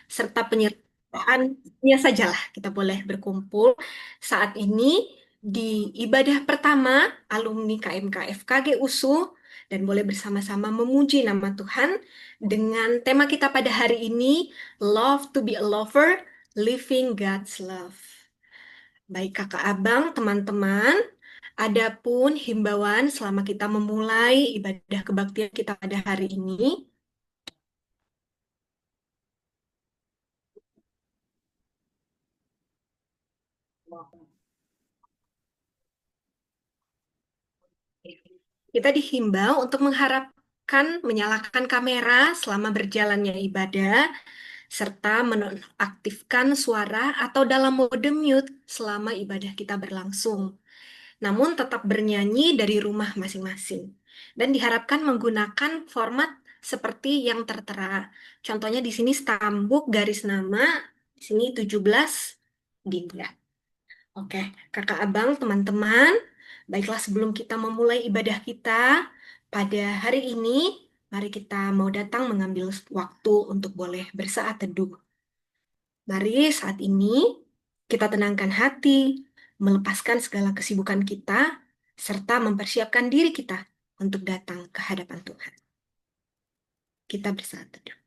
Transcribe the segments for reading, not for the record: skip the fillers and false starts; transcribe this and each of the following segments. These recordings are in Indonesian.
serta penyertaannya sajalah kita boleh berkumpul saat ini di ibadah pertama alumni KMKFKG USU dan boleh bersama-sama memuji nama Tuhan dengan tema kita pada hari ini, Love to be a Lover, Living God's Love. Baik kakak abang, teman-teman, adapun himbauan selama kita memulai ibadah kebaktian kita pada hari ini, kita dihimbau untuk mengharapkan menyalakan kamera selama berjalannya ibadah, serta menonaktifkan suara atau dalam mode mute selama ibadah kita berlangsung. Namun tetap bernyanyi dari rumah masing-masing. Dan diharapkan menggunakan format seperti yang tertera. Contohnya di sini stambuk garis nama, di sini 17 Dinda. Oke, kakak abang, teman-teman, baiklah sebelum kita memulai ibadah kita pada hari ini, mari kita mau datang mengambil waktu untuk boleh bersaat teduh. Mari saat ini kita tenangkan hati, melepaskan segala kesibukan kita, serta mempersiapkan diri kita untuk datang ke hadapan Tuhan. Kita bersaat teduh.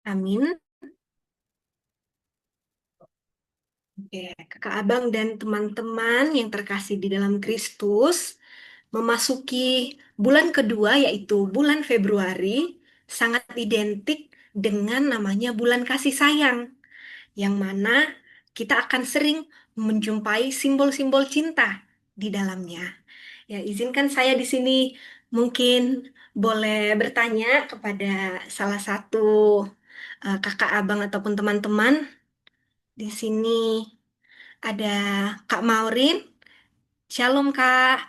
Amin. Oke, kakak abang dan teman-teman yang terkasih di dalam Kristus, memasuki bulan kedua yaitu bulan Februari, sangat identik dengan namanya bulan kasih sayang, yang mana kita akan sering menjumpai simbol-simbol cinta di dalamnya. Ya, izinkan saya di sini mungkin boleh bertanya kepada salah satu kakak abang ataupun teman-teman di sini. Ada Kak Maurin. Shalom, Kak.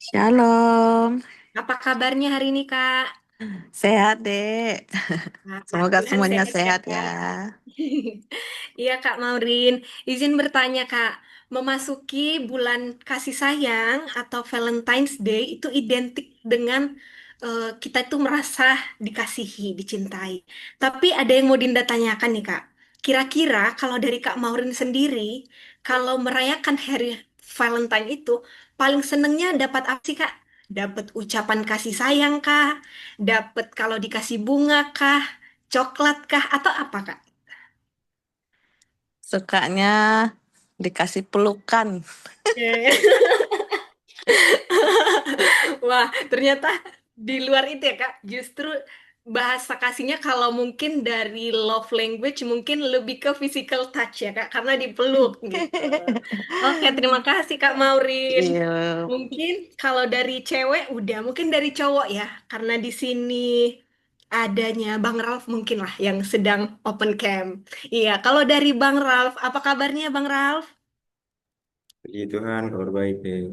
Shalom, Apa kabarnya hari ini, Kak? sehat dek. Nah, Semoga Tuhan semuanya sehat ya, sehat ya. Kak. Iya, Kak Maurin. Izin bertanya, Kak. Memasuki bulan kasih sayang atau Valentine's Day itu identik dengan kita itu merasa dikasihi, dicintai. Tapi ada yang mau Dinda tanyakan nih, Kak. Kira-kira kalau dari Kak Maurin sendiri, kalau merayakan hari Valentine itu, paling senengnya dapat apa sih, Kak? Dapat ucapan kasih sayang kah? Dapat kalau dikasih bunga kah? Coklat kah? Atau apa, Kak? Sukanya dikasih pelukan. Eh, Wah, ternyata di luar itu ya, Kak. Justru bahasa kasihnya kalau mungkin dari love language mungkin lebih ke physical touch ya, Kak. Karena dipeluk gitu. Oke, terima kasih, Kak Maurin. Iya, Mungkin kalau dari cewek udah, mungkin dari cowok ya. Karena di sini adanya Bang Ralph mungkin lah yang sedang open camp. Iya, kalau dari Bang Ralph, apa kabarnya Bang Ralph? Puji Tuhan, kabar baik deh.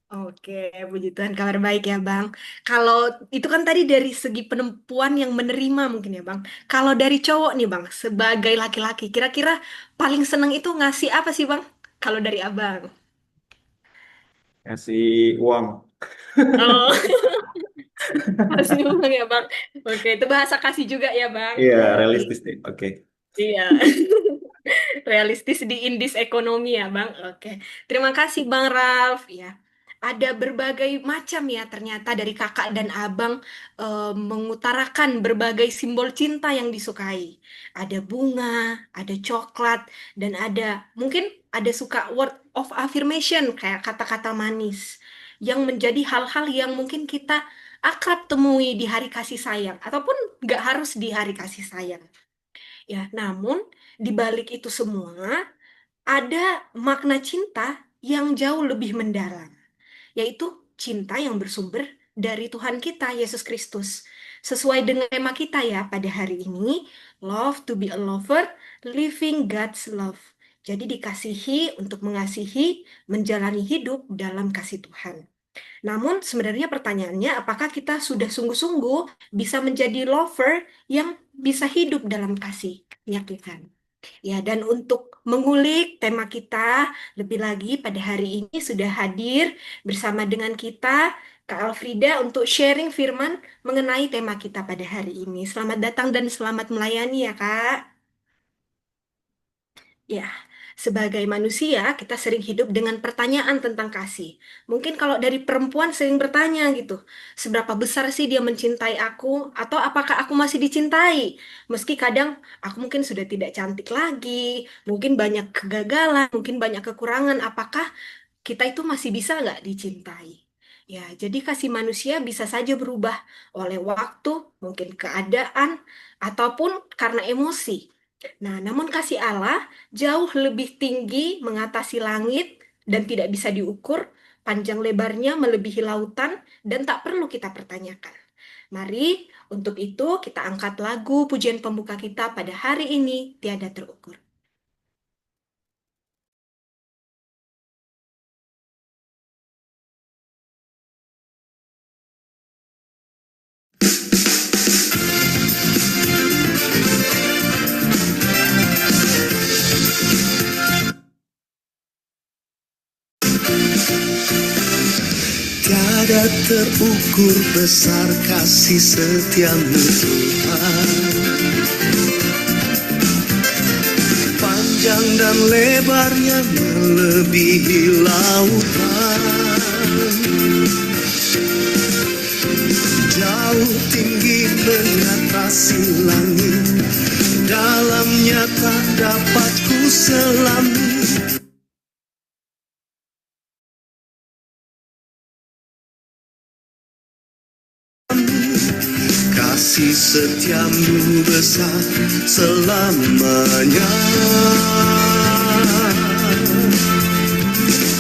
Oke, puji Tuhan kabar baik ya Bang. Kalau itu kan tadi dari segi penempuan yang menerima mungkin ya Bang. Kalau dari cowok nih Bang, sebagai laki-laki, kira-kira paling seneng itu ngasih apa sih Bang? Kalau dari Abang. Kasih uang. Oh, Kasih uang ya Bang. Oke, itu bahasa kasih juga ya Bang. Iya, realistis deh. Oke. Iya. Realistis di indis ekonomi ya, Bang. Oke. Terima kasih, Bang Ralf. Ya. Ada berbagai macam ya ternyata dari kakak dan abang mengutarakan berbagai simbol cinta yang disukai. Ada bunga, ada coklat, dan ada mungkin ada suka word of affirmation kayak kata-kata manis yang menjadi hal-hal yang mungkin kita akrab temui di hari kasih sayang ataupun nggak harus di hari kasih sayang. Ya, namun di balik itu semua ada makna cinta yang jauh lebih mendalam, yaitu cinta yang bersumber dari Tuhan kita, Yesus Kristus. Sesuai dengan tema kita ya pada hari ini, Love to be a lover, living God's love. Jadi dikasihi untuk mengasihi, menjalani hidup dalam kasih Tuhan. Namun sebenarnya pertanyaannya, apakah kita sudah sungguh-sungguh bisa menjadi lover yang bisa hidup dalam kasih-Nya Tuhan? Ya, dan untuk mengulik tema kita lebih lagi pada hari ini sudah hadir bersama dengan kita Kak Alfrida untuk sharing firman mengenai tema kita pada hari ini. Selamat datang dan selamat melayani ya Kak. Ya, sebagai manusia kita sering hidup dengan pertanyaan tentang kasih. Mungkin kalau dari perempuan sering bertanya gitu, seberapa besar sih dia mencintai aku atau apakah aku masih dicintai? Meski kadang aku mungkin sudah tidak cantik lagi, mungkin banyak kegagalan, mungkin banyak kekurangan, apakah kita itu masih bisa nggak dicintai? Ya, jadi kasih manusia bisa saja berubah oleh waktu, mungkin keadaan, ataupun karena emosi. Nah, namun kasih Allah jauh lebih tinggi mengatasi langit dan tidak bisa diukur, panjang lebarnya melebihi lautan dan tak perlu kita pertanyakan. Mari untuk itu kita angkat lagu pujian pembuka kita pada hari ini tiada terukur. Tiada terukur besar kasih setiamu Tuhan, panjang dan lebarnya melebihi lautan, jauh tinggi mengatasi langit, dalamnya tak dapat ku selami. Kasih setiamu besar selamanya,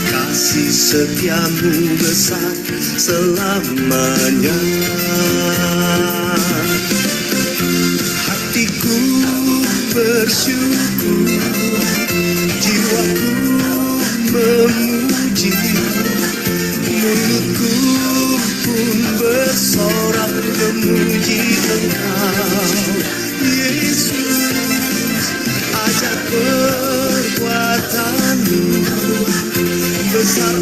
kasih setiamu besar selamanya. Hatiku bersyukur, jiwaku memuji, mulutku pun bersorak memuji Engkau, Yesus. Ajar perbuatanmu, besar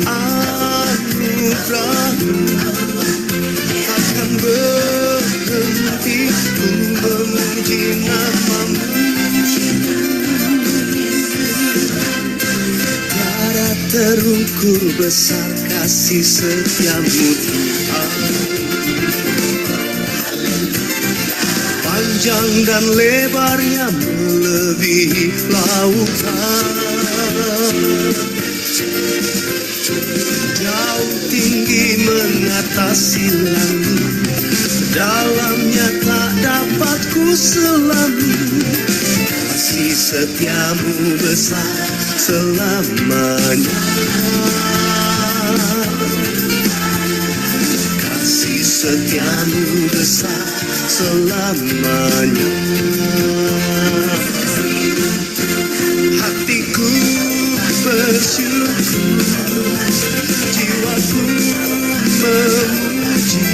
anugerahmu, takkan berhenti ku memuji namamu. Tiada terukur besar kasih setiamu Tuhan, panjang dan lebarnya melebihi lautan, jauh tinggi mengatasi langit, dalamnya tak dapat ku selami. Kasih setiamu besar selamanya, kasih setiamu besar selamanya. Hatiku bersyukur, jiwaku memuji,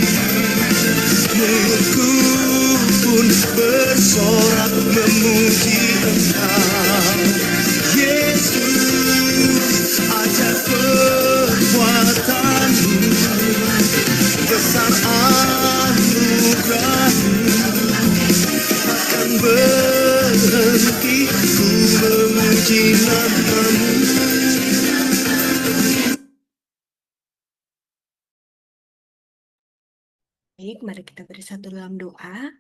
mulutku pun bersorak memuji Engkau, Yesus. Ajar perbuatanmu, besar memuji namamu. Baik, mari kita bersatu dalam doa.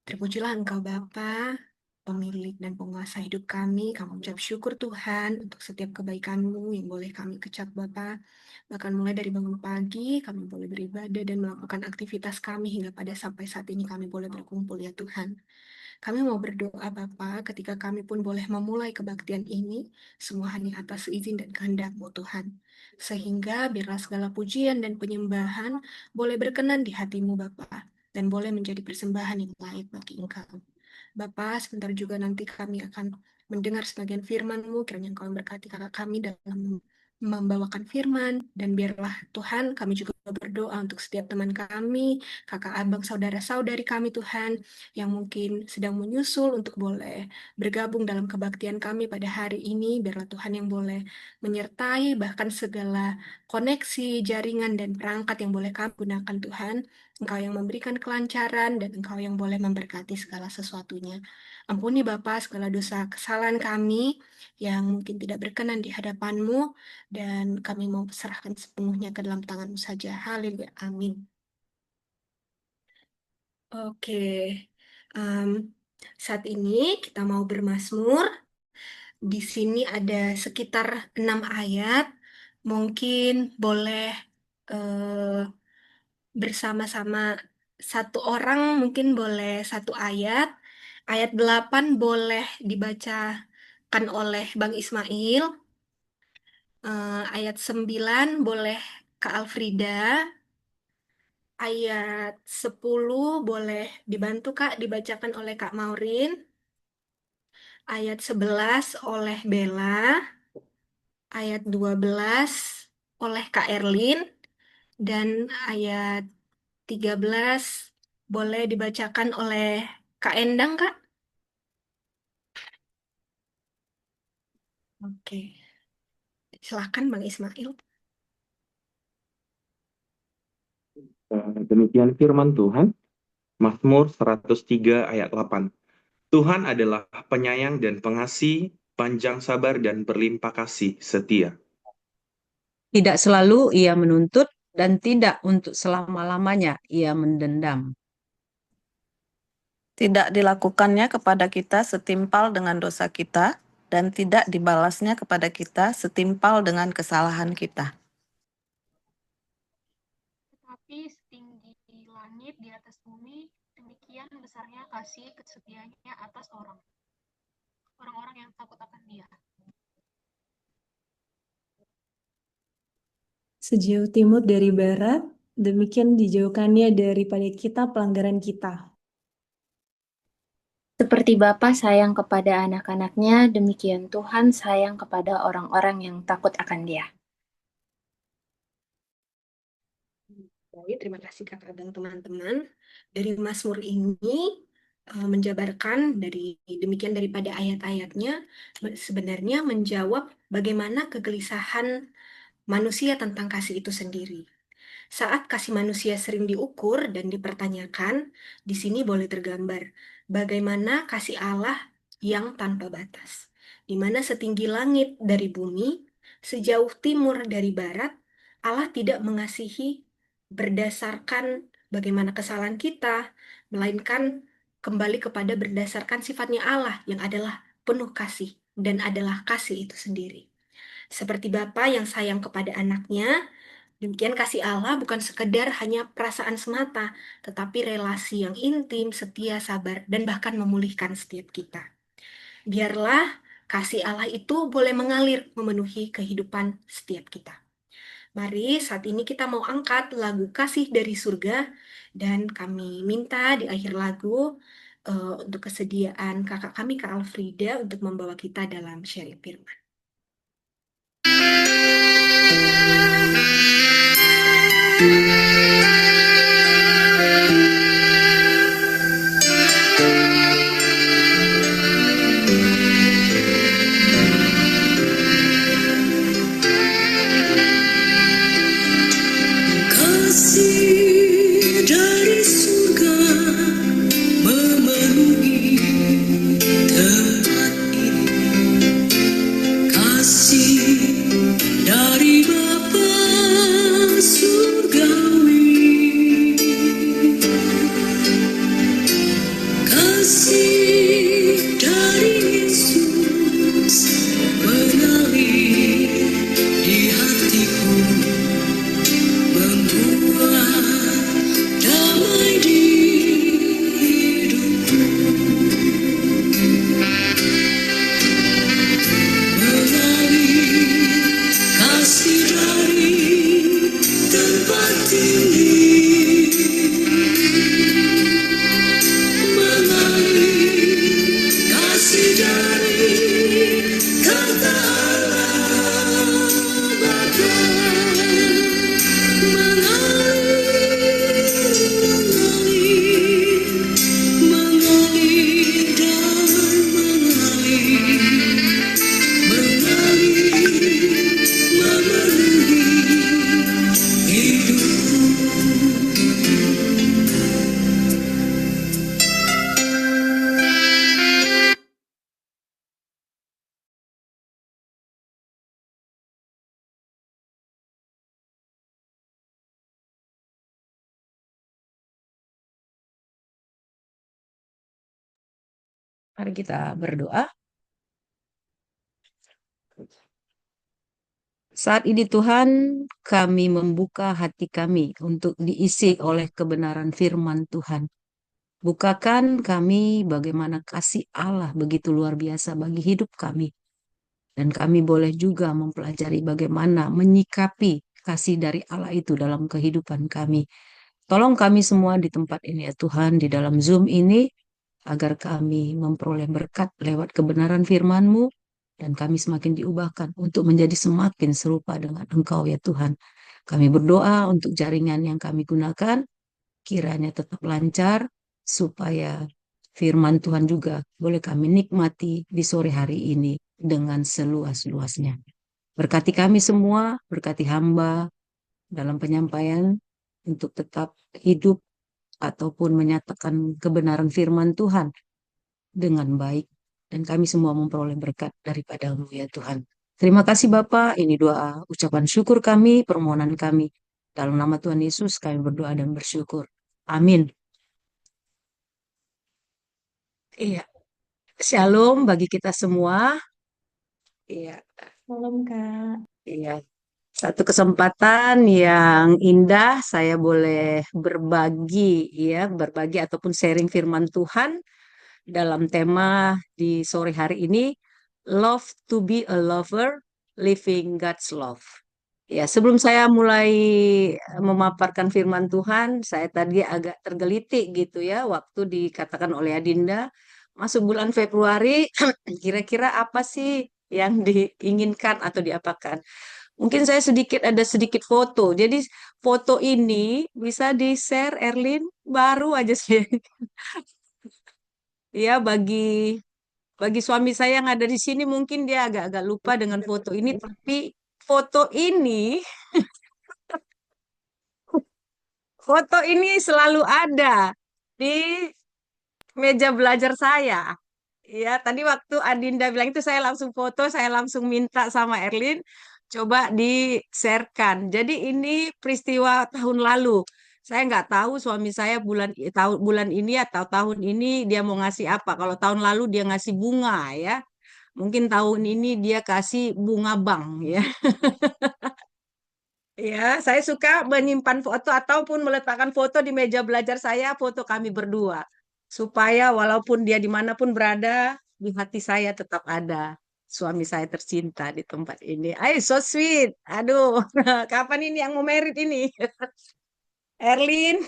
Terpujilah Engkau Bapa, pemilik dan penguasa hidup kami. Kami ucap syukur Tuhan untuk setiap kebaikan-Mu yang boleh kami kecap Bapa. Bahkan mulai dari bangun pagi, kami boleh beribadah dan melakukan aktivitas kami hingga pada sampai saat ini kami boleh berkumpul ya Tuhan. Kami mau berdoa Bapa, ketika kami pun boleh memulai kebaktian ini, semua hanya atas izin dan kehendak-Mu Tuhan. Sehingga biarlah segala pujian dan penyembahan boleh berkenan di hati-Mu Bapa, dan boleh menjadi persembahan yang layak bagi Engkau. Bapa, sebentar juga nanti kami akan mendengar sebagian firman-Mu, kiranya Engkau memberkati kakak kami dalam membawakan firman, dan biarlah Tuhan kami juga berdoa untuk setiap teman kami, kakak abang, saudara-saudari kami Tuhan, yang mungkin sedang menyusul untuk boleh bergabung dalam kebaktian kami pada hari ini. Biarlah Tuhan yang boleh menyertai bahkan segala koneksi, jaringan, dan perangkat yang boleh kami gunakan Tuhan. Engkau yang memberikan kelancaran dan Engkau yang boleh memberkati segala sesuatunya. Ampuni Bapa segala dosa kesalahan kami yang mungkin tidak berkenan di hadapan-Mu, dan kami mau serahkan sepenuhnya ke dalam tangan-Mu saja. Haleluya. Amin. Oke, saat ini kita mau bermazmur. Di sini ada sekitar 6 ayat. Mungkin boleh bersama-sama satu orang, mungkin boleh satu ayat. Ayat 8 boleh dibacakan oleh Bang Ismail. Ayat 9 boleh Kak Alfrida. Ayat 10 boleh dibantu Kak dibacakan oleh Kak Maurin. Ayat 11 oleh Bella. Ayat 12 oleh Kak Erlin. Dan ayat 13 boleh dibacakan oleh Kak Endang, Kak. Oke. Silakan Bang Ismail. Demikian firman Tuhan, Mazmur 103 ayat 8. Tuhan adalah penyayang dan pengasih, panjang sabar dan berlimpah kasih setia. Tidak selalu ia menuntut dan tidak untuk selama-lamanya ia mendendam. Tidak dilakukannya kepada kita setimpal dengan dosa kita, dan tidak dibalasnya kepada kita setimpal dengan kesalahan kita. Tetapi setinggi langit di atas bumi, demikian besarnya kasih kesetiaannya atas orang-orang yang takut akan Dia. Sejauh timur dari barat, demikian dijauhkannya daripada kita pelanggaran kita. Seperti Bapa sayang kepada anak-anaknya, demikian Tuhan sayang kepada orang-orang yang takut akan Dia. Baik, terima kasih kakak dan teman-teman. Dari Mazmur ini menjabarkan demikian daripada ayat-ayatnya sebenarnya menjawab bagaimana kegelisahan manusia tentang kasih itu sendiri. Saat kasih manusia sering diukur dan dipertanyakan, di sini boleh tergambar bagaimana kasih Allah yang tanpa batas, di mana setinggi langit dari bumi, sejauh timur dari barat, Allah tidak mengasihi berdasarkan bagaimana kesalahan kita, melainkan kembali kepada berdasarkan sifatnya Allah yang adalah penuh kasih dan adalah kasih itu sendiri. Seperti Bapa yang sayang kepada anaknya, demikian kasih Allah bukan sekedar hanya perasaan semata, tetapi relasi yang intim, setia, sabar, dan bahkan memulihkan setiap kita. Biarlah kasih Allah itu boleh mengalir memenuhi kehidupan setiap kita. Mari saat ini kita mau angkat lagu Kasih dari Surga, dan kami minta di akhir lagu untuk kesediaan kakak kami Kak Alfrida untuk membawa kita dalam sharing firman. Kasih dari surga memenuhi tempat ini. Mari kita berdoa. Saat ini Tuhan, kami membuka hati kami untuk diisi oleh kebenaran firman Tuhan. Bukakan kami bagaimana kasih Allah begitu luar biasa bagi hidup kami. Dan kami boleh juga mempelajari bagaimana menyikapi kasih dari Allah itu dalam kehidupan kami. Tolong kami semua di tempat ini ya Tuhan, di dalam Zoom ini, agar kami memperoleh berkat lewat kebenaran firman-Mu, dan kami semakin diubahkan untuk menjadi semakin serupa dengan Engkau ya Tuhan. Kami berdoa untuk jaringan yang kami gunakan, kiranya tetap lancar, supaya firman Tuhan juga boleh kami nikmati di sore hari ini dengan seluas-luasnya. Berkati kami semua, berkati hamba dalam penyampaian untuk tetap hidup ataupun menyatakan kebenaran firman Tuhan dengan baik. Dan kami semua memperoleh berkat daripada-Mu ya Tuhan. Terima kasih Bapa, ini doa ucapan syukur kami, permohonan kami. Dalam nama Tuhan Yesus kami berdoa dan bersyukur. Amin. Iya, shalom bagi kita semua. Iya, Salam Kak. iya. Satu kesempatan yang indah saya boleh berbagi ataupun sharing firman Tuhan dalam tema di sore hari ini, Love to be a Lover, Living God's Love. Ya, sebelum saya mulai memaparkan firman Tuhan, saya tadi agak tergelitik gitu ya, waktu dikatakan oleh Adinda, masuk bulan Februari, kira-kira apa sih yang diinginkan atau diapakan? Mungkin saya ada sedikit foto. Jadi foto ini bisa di-share, Erlin, baru aja saya. Ya, bagi suami saya yang ada di sini mungkin dia agak-agak lupa dengan foto ini, tapi foto ini selalu ada di meja belajar saya. Ya, tadi waktu Adinda bilang itu saya langsung foto, saya langsung minta sama Erlin coba di-sharekan. Jadi ini peristiwa tahun lalu. Saya nggak tahu suami saya bulan ini atau tahun ini dia mau ngasih apa. Kalau tahun lalu dia ngasih bunga ya. Mungkin tahun ini dia kasih bunga bank ya. Ya, saya suka menyimpan foto ataupun meletakkan foto di meja belajar saya, foto kami berdua. Supaya walaupun dia dimanapun berada, di hati saya tetap ada suami saya tercinta di tempat ini. Ay, so sweet. Aduh, kapan ini yang mau merit ini? Erlin,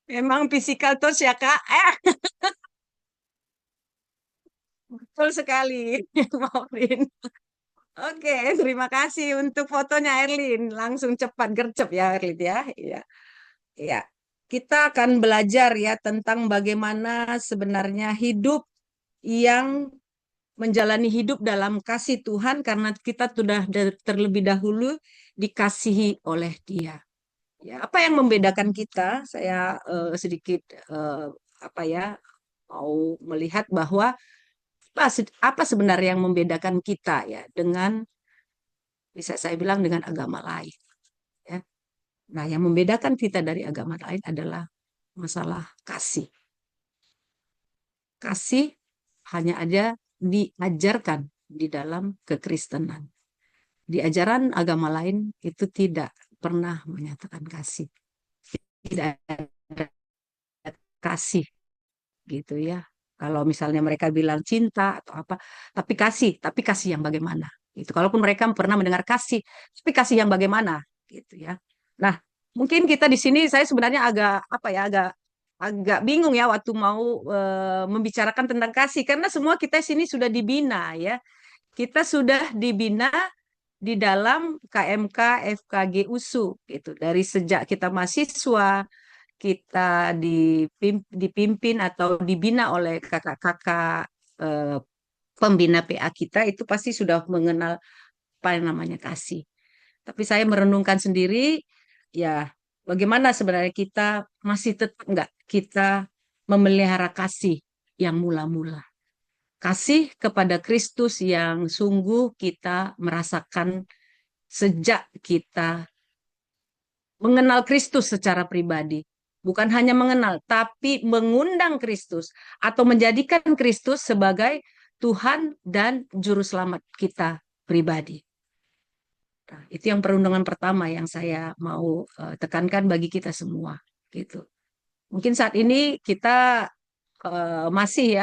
memang physical touch ya, Kak? Betul sekali, Maureen. Oke, terima kasih untuk fotonya Erlin. Langsung cepat gercep ya Erlin ya. Iya. Iya. Kita akan belajar ya tentang bagaimana sebenarnya hidup yang menjalani hidup dalam kasih Tuhan karena kita sudah terlebih dahulu dikasihi oleh Dia. Ya, apa yang membedakan kita? Saya sedikit mau melihat bahwa apa sebenarnya yang membedakan kita ya dengan bisa saya bilang dengan agama lain ya. Nah, yang membedakan kita dari agama lain adalah masalah kasih. Kasih hanya ada diajarkan di dalam kekristenan. Di ajaran agama lain itu tidak pernah menyatakan kasih. Tidak ada kasih gitu ya. Kalau misalnya mereka bilang cinta atau apa, tapi kasih yang bagaimana? Gitu. Kalaupun mereka pernah mendengar kasih, tapi kasih yang bagaimana? Gitu ya. Nah, mungkin kita di sini saya sebenarnya agak bingung ya waktu mau membicarakan tentang kasih karena semua kita sini sudah dibina ya. Kita sudah dibina di dalam KMK FKG USU gitu. Dari sejak kita mahasiswa kita dipimpin atau dibina oleh kakak-kakak pembina PA kita itu pasti sudah mengenal apa yang namanya kasih. Tapi saya merenungkan sendiri ya bagaimana sebenarnya kita masih tetap enggak kita memelihara kasih yang mula-mula. Kasih kepada Kristus yang sungguh kita merasakan sejak kita mengenal Kristus secara pribadi. Bukan hanya mengenal, tapi mengundang Kristus atau menjadikan Kristus sebagai Tuhan dan Juru Selamat kita pribadi. Nah, itu yang perundungan pertama yang saya mau tekankan bagi kita semua. Gitu. Mungkin saat ini kita masih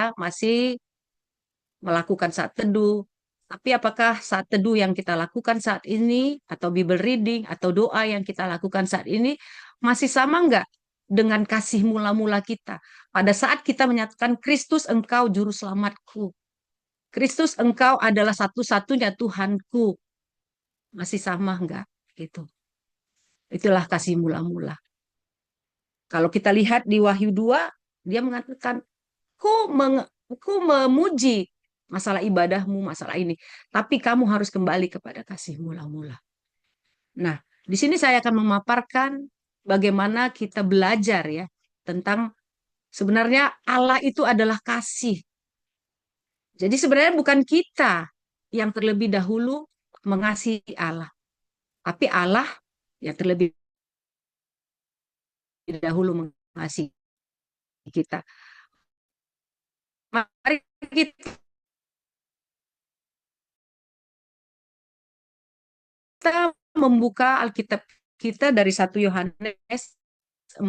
melakukan saat teduh. Tapi apakah saat teduh yang kita lakukan saat ini, atau Bible reading, atau doa yang kita lakukan saat ini, masih sama enggak dengan kasih mula-mula kita? Pada saat kita menyatakan, Kristus engkau juru selamatku. Kristus engkau adalah satu-satunya Tuhanku. Masih sama enggak? Gitu. Itulah kasih mula-mula. Kalau kita lihat di Wahyu 2, dia mengatakan, ku memuji masalah ibadahmu, masalah ini. Tapi kamu harus kembali kepada kasih mula-mula. Nah, di sini saya akan memaparkan bagaimana kita belajar ya tentang sebenarnya Allah itu adalah kasih. Jadi sebenarnya bukan kita yang terlebih dahulu mengasihi Allah. Tapi Allah yang terlebih dahulu mengasihi kita. Mari kita membuka Alkitab kita dari 1 Yohanes 4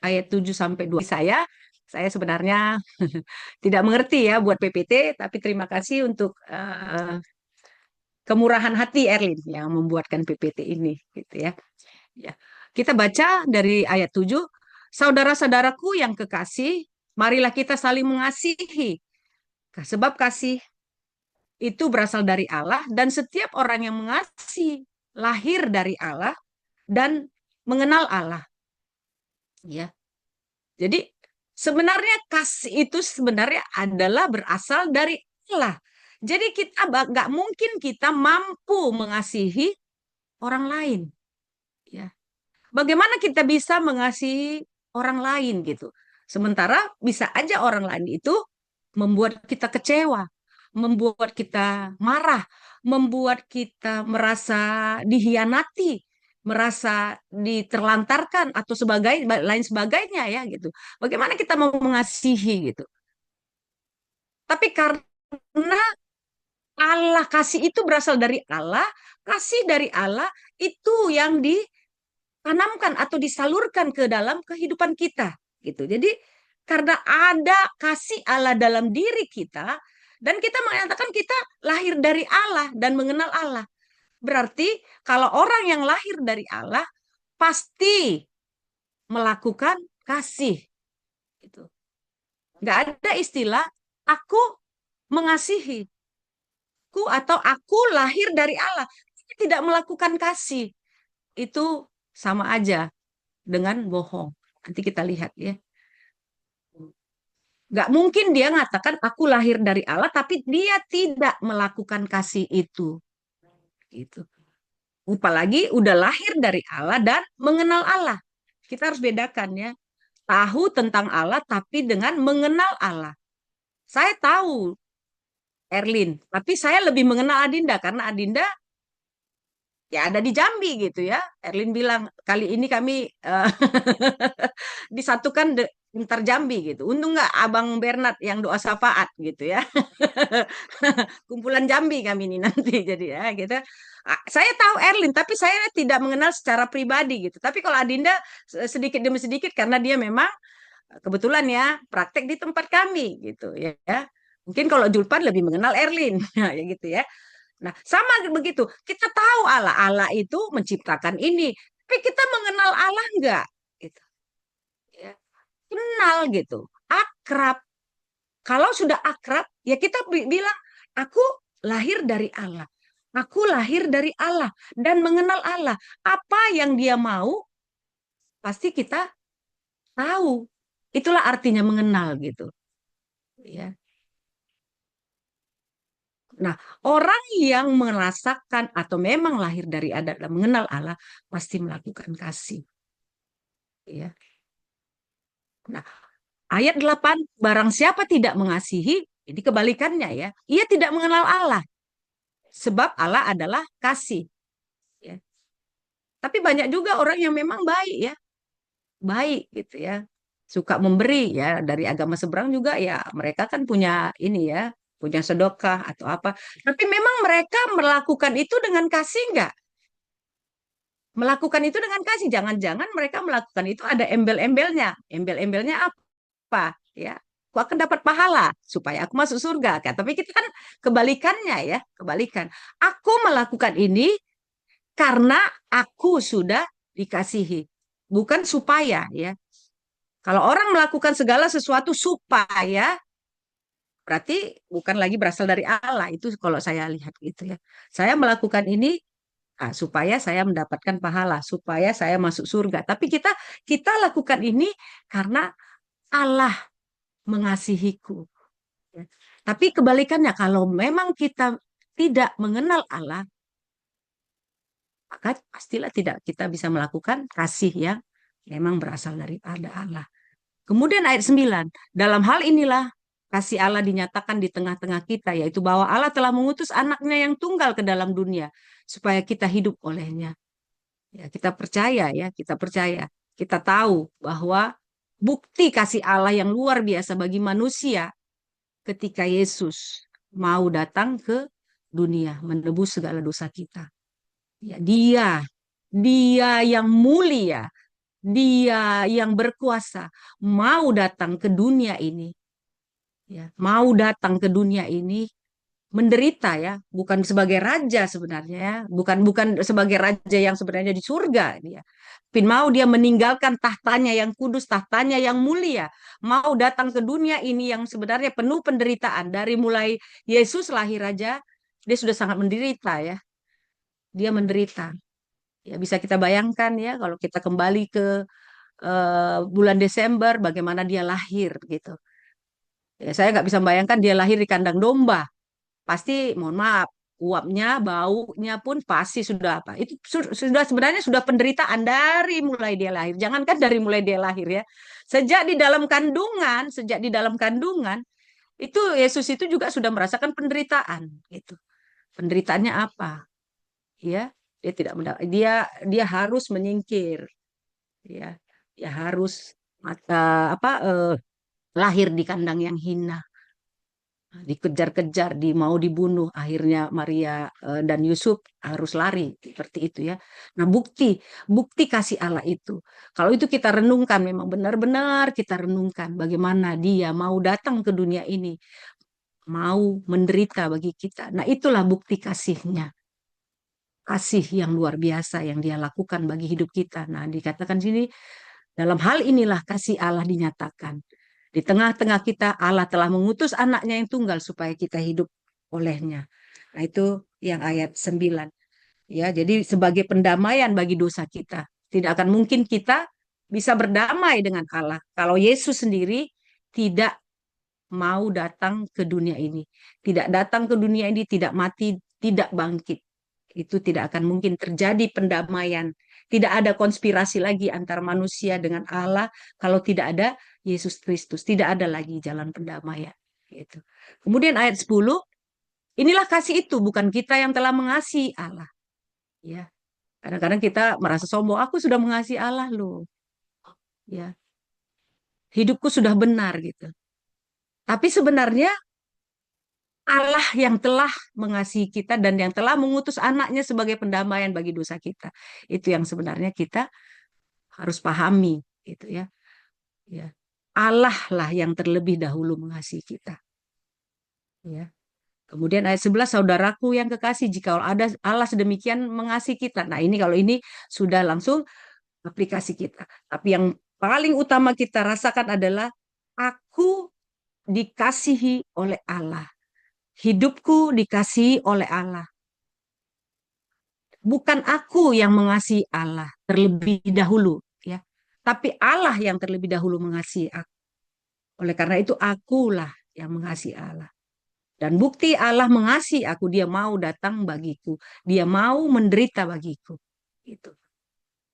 ayat 7 sampai 2. Saya sebenarnya tidak mengerti ya buat PPT, tapi terima kasih untuk kemurahan hati Erlin yang membuatkan PPT ini gitu ya. Ya. Kita baca dari ayat 7, saudara-saudaraku yang kekasih, marilah kita saling mengasihi. Sebab kasih itu berasal dari Allah dan setiap orang yang mengasihi lahir dari Allah dan mengenal Allah. Ya. Jadi sebenarnya kasih itu sebenarnya adalah berasal dari Allah. Jadi kita nggak mungkin kita mampu mengasihi orang lain. Ya. Bagaimana kita bisa mengasihi orang lain gitu? Sementara bisa aja orang lain itu membuat kita kecewa, membuat kita marah, membuat kita merasa dihianati, merasa diterlantarkan atau lain sebagainya ya gitu. Bagaimana kita mau mengasihi gitu? Tapi karena Allah kasih itu berasal dari Allah, kasih dari Allah itu yang ditanamkan atau disalurkan ke dalam kehidupan kita gitu. Jadi karena ada kasih Allah dalam diri kita dan kita mengatakan kita lahir dari Allah dan mengenal Allah. Berarti kalau orang yang lahir dari Allah pasti melakukan kasih. Gitu. Nggak ada istilah aku mengasihi. Atau aku lahir dari Allah. Tidak melakukan kasih. Itu sama aja dengan bohong. Nanti kita lihat ya. Nggak mungkin dia mengatakan aku lahir dari Allah, tapi dia tidak melakukan kasih itu. Gitu. Apalagi udah lahir dari Allah dan mengenal Allah. Kita harus bedakan ya. Tahu tentang Allah tapi dengan mengenal Allah. Saya tahu Erlin, tapi saya lebih mengenal Adinda karena Adinda ya ada di Jambi gitu ya. Erlin bilang kali ini kami disatukan Inter Jambi gitu. Untung nggak Abang Bernard yang doa syafaat gitu ya. Kumpulan Jambi kami ini nanti jadi ya gitu. Saya tahu Erlin tapi saya tidak mengenal secara pribadi gitu. Tapi kalau Adinda sedikit demi sedikit karena dia memang kebetulan ya praktek di tempat kami gitu ya. Mungkin kalau Julpan lebih mengenal Erlin ya gitu ya. Nah, sama begitu. Kita tahu Allah itu menciptakan ini, tapi kita mengenal Allah enggak gitu. Ya. Kenal gitu, akrab. Kalau sudah akrab, ya kita bilang aku lahir dari Allah. Aku lahir dari Allah dan mengenal Allah. Apa yang Dia mau pasti kita tahu. Itulah artinya mengenal gitu. Ya. Nah, orang yang merasakan atau memang lahir dari Allah dan mengenal Allah pasti melakukan kasih. Ya. Nah, ayat 8, barang siapa tidak mengasihi, ini kebalikannya ya. Ia tidak mengenal Allah. Sebab Allah adalah kasih. Ya. Tapi banyak juga orang yang memang baik ya. baik gitu ya. Suka memberi ya, dari agama seberang juga ya, mereka kan punya ini ya, punya sedekah atau apa. Tapi memang mereka melakukan itu dengan kasih nggak? Melakukan itu dengan kasih. Jangan-jangan mereka melakukan itu ada embel-embelnya. Embel-embelnya apa? Ya, aku akan dapat pahala supaya aku masuk surga kan. Tapi kita kan kebalikannya ya, kebalikan. Aku melakukan ini karena aku sudah dikasihi, bukan supaya ya. Kalau orang melakukan segala sesuatu supaya, berarti bukan lagi berasal dari Allah. Itu kalau saya lihat gitu ya. Saya melakukan ini supaya saya mendapatkan pahala, supaya saya masuk surga. Tapi kita lakukan ini karena Allah mengasihiku. Ya. Tapi kebalikannya, kalau memang kita tidak mengenal Allah, maka pastilah tidak kita bisa melakukan kasih yang memang berasal daripada Allah. Kemudian ayat 9, dalam hal inilah kasih Allah dinyatakan di tengah-tengah kita, yaitu bahwa Allah telah mengutus anaknya yang tunggal ke dalam dunia, supaya kita hidup olehnya. Ya, kita percaya ya, kita tahu bahwa bukti kasih Allah yang luar biasa bagi manusia ketika Yesus mau datang ke dunia, menebus segala dosa kita. Ya, dia yang mulia, dia yang berkuasa mau datang ke dunia ini, ya, mau datang ke dunia ini menderita ya, bukan sebagai raja sebenarnya ya, bukan sebagai raja yang sebenarnya di surga dia. Tapi mau dia meninggalkan tahtanya yang kudus, tahtanya yang mulia, mau datang ke dunia ini yang sebenarnya penuh penderitaan. Dari mulai Yesus lahir raja, dia sudah sangat menderita ya. Dia menderita. Ya bisa kita bayangkan ya, kalau kita kembali ke bulan Desember, bagaimana dia lahir gitu. Ya, saya nggak bisa membayangkan dia lahir di kandang domba. Pasti, mohon maaf, uapnya, baunya pun pasti sudah apa? Itu sudah sebenarnya sudah penderitaan dari mulai dia lahir. Jangankan dari mulai dia lahir ya. Sejak di dalam kandungan itu Yesus itu juga sudah merasakan penderitaan gitu. Penderitaannya apa? Ya, dia tidak dia harus menyingkir ya. Dia harus lahir di kandang yang hina, dikejar-kejar, mau dibunuh, akhirnya Maria dan Yusuf harus lari seperti itu ya. Nah, bukti kasih Allah itu, kalau itu kita renungkan, memang benar-benar kita renungkan bagaimana dia mau datang ke dunia ini, mau menderita bagi kita. Nah, itulah bukti kasihnya, kasih yang luar biasa yang dia lakukan bagi hidup kita. Nah, dikatakan sini, dalam hal inilah kasih Allah dinyatakan. Di tengah-tengah kita, Allah telah mengutus anaknya yang tunggal supaya kita hidup olehnya. Nah, itu yang ayat 9. Ya, jadi sebagai pendamaian bagi dosa kita. Tidak akan mungkin kita bisa berdamai dengan Allah kalau Yesus sendiri tidak mau datang ke dunia ini. Tidak datang ke dunia ini, tidak mati, tidak bangkit. Itu tidak akan mungkin terjadi pendamaian. Tidak ada konspirasi lagi antara manusia dengan Allah kalau tidak ada Yesus Kristus. Tidak ada lagi jalan pendamaian. Gitu. Kemudian ayat 10, inilah kasih itu, bukan kita yang telah mengasihi Allah. Ya. Kadang-kadang kita merasa sombong, aku sudah mengasihi Allah loh. Ya. Hidupku sudah benar gitu. Tapi sebenarnya Allah yang telah mengasihi kita dan yang telah mengutus anaknya sebagai pendamaian bagi dosa kita. Itu yang sebenarnya kita harus pahami gitu ya. Ya. Allah lah yang terlebih dahulu mengasihi kita. Ya. Kemudian ayat 11, saudaraku yang kekasih, jika ada Allah sedemikian mengasihi kita. Nah, ini kalau ini sudah langsung aplikasi kita. Tapi yang paling utama kita rasakan adalah aku dikasihi oleh Allah. Hidupku dikasihi oleh Allah. Bukan aku yang mengasihi Allah terlebih dahulu, ya. Tapi Allah yang terlebih dahulu mengasihi aku. Oleh karena itu akulah yang mengasihi Allah. Dan bukti Allah mengasihi aku, dia mau datang bagiku, dia mau menderita bagiku. Gitu.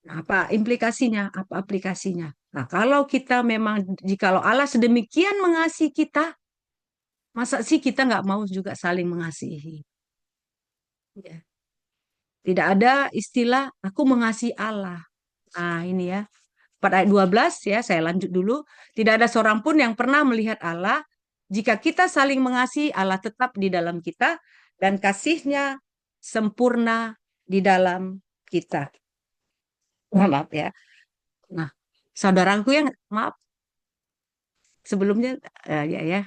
Nah, apa implikasinya? Apa aplikasinya? Nah, kalau kita memang, jikalau Allah sedemikian mengasihi kita, masa sih kita nggak mau juga saling mengasihi? Ya. Tidak ada istilah aku mengasihi Allah. Nah, ini ya. ayat 12 ya, saya lanjut dulu. Tidak ada seorang pun yang pernah melihat Allah. Jika kita saling mengasihi, Allah tetap di dalam kita dan kasih-Nya sempurna di dalam kita. Maaf ya. Nah, saudaraku yang maaf sebelumnya ya.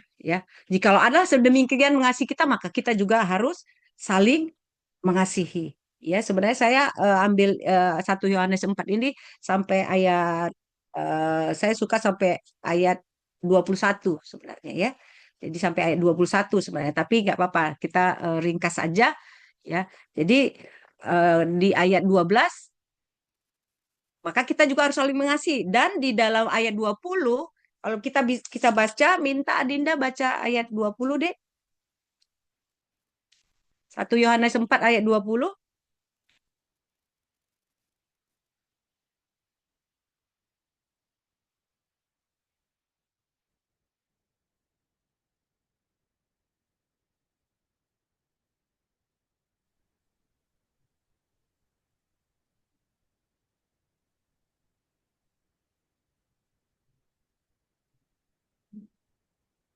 Jikalau Allah sedemikian mengasihi kita, maka kita juga harus saling mengasihi. Ya, sebenarnya saya ambil 1 Yohanes 4 ini sampai ayat saya suka sampai ayat 21 sebenarnya ya. Jadi sampai ayat 21 sebenarnya, tapi nggak apa-apa, kita ringkas aja ya. Jadi di ayat 12 maka kita juga harus saling mengasihi, dan di dalam ayat 20 kalau kita baca, minta Adinda baca ayat 20 deh. 1 Yohanes 4 ayat 20.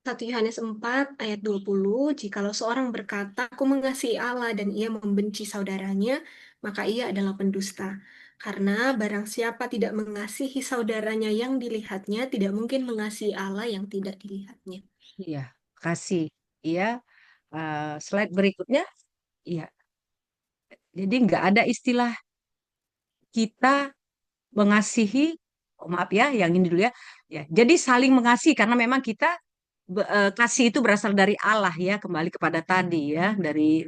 Satu Yohanes 4 ayat 20, jikalau seorang berkata, aku mengasihi Allah dan ia membenci saudaranya, maka ia adalah pendusta. Karena barang siapa tidak mengasihi saudaranya yang dilihatnya, tidak mungkin mengasihi Allah yang tidak dilihatnya. Iya, kasih. Iya, slide berikutnya. Iya, jadi nggak ada istilah kita mengasihi, oh, maaf ya, yang ini dulu ya. Ya, jadi saling mengasihi karena memang kita kasih itu berasal dari Allah ya, kembali kepada tadi ya, dari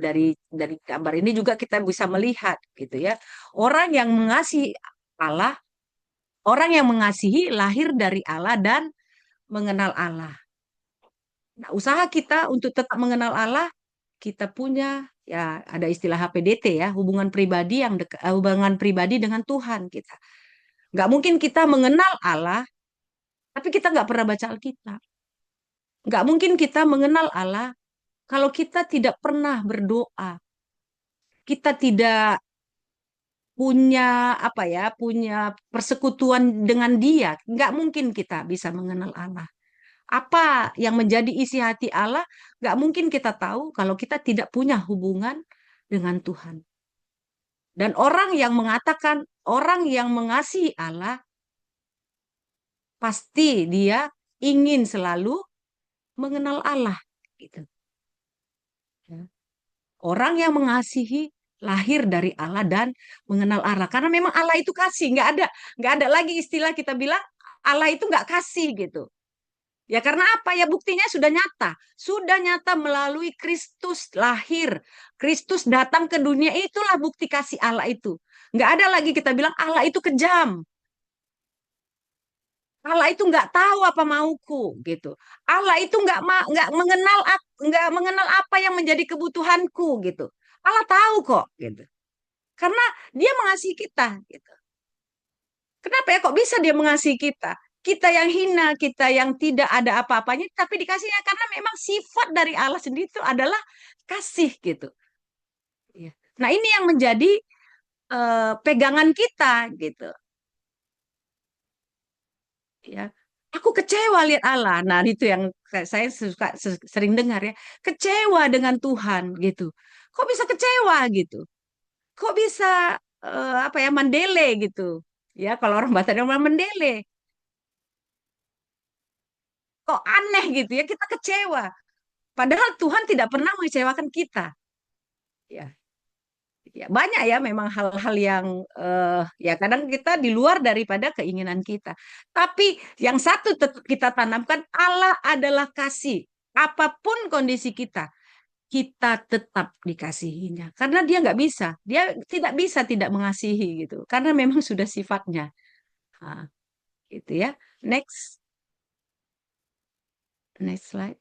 gambar ini juga kita bisa melihat gitu ya. Orang yang mengasihi Allah, orang yang mengasihi lahir dari Allah dan mengenal Allah. Nah, usaha kita untuk tetap mengenal Allah, kita punya ya ada istilah HPDT ya, hubungan pribadi hubungan pribadi dengan Tuhan kita. Nggak mungkin kita mengenal Allah, tapi kita nggak pernah baca Alkitab. Nggak mungkin kita mengenal Allah kalau kita tidak pernah berdoa. Kita tidak punya punya persekutuan dengan Dia. Nggak mungkin kita bisa mengenal Allah. Apa yang menjadi isi hati Allah, nggak mungkin kita tahu kalau kita tidak punya hubungan dengan Tuhan. Dan orang yang mengatakan, orang yang mengasihi Allah, pasti dia ingin selalu mengenal Allah. Gitu. Ya. Orang yang mengasihi lahir dari Allah dan mengenal Allah. Karena memang Allah itu kasih. Nggak ada lagi istilah kita bilang Allah itu nggak kasih gitu. Ya karena apa? Ya buktinya sudah nyata. Sudah nyata melalui Kristus lahir. Kristus datang ke dunia, itulah bukti kasih Allah itu. Nggak ada lagi kita bilang Allah itu kejam. Allah itu nggak tahu apa mauku gitu. Allah itu nggak mengenal apa yang menjadi kebutuhanku gitu. Allah tahu kok gitu. Karena dia mengasihi kita gitu. Kenapa ya kok bisa dia mengasihi kita? Kita yang hina, kita yang tidak ada apa-apanya, tapi dikasihnya karena memang sifat dari Allah sendiri itu adalah kasih gitu. Nah ini yang menjadi pegangan kita gitu. Ya, aku kecewa lihat Allah. Nah itu yang saya suka sering dengar ya, kecewa dengan Tuhan gitu. Kok bisa kecewa gitu? Kok bisa mendele gitu? Ya kalau orang Batak bilang mendele. Kok aneh gitu ya, kita kecewa. Padahal Tuhan tidak pernah mengecewakan kita. Ya, ya banyak ya memang hal-hal yang ya kadang kita di luar daripada keinginan kita. Tapi yang satu tetap kita tanamkan, Allah adalah kasih. Apapun kondisi kita tetap dikasihinya. Karena dia nggak bisa, dia tidak bisa tidak mengasihi gitu. Karena memang sudah sifatnya. Nah, gitu ya. Next slide.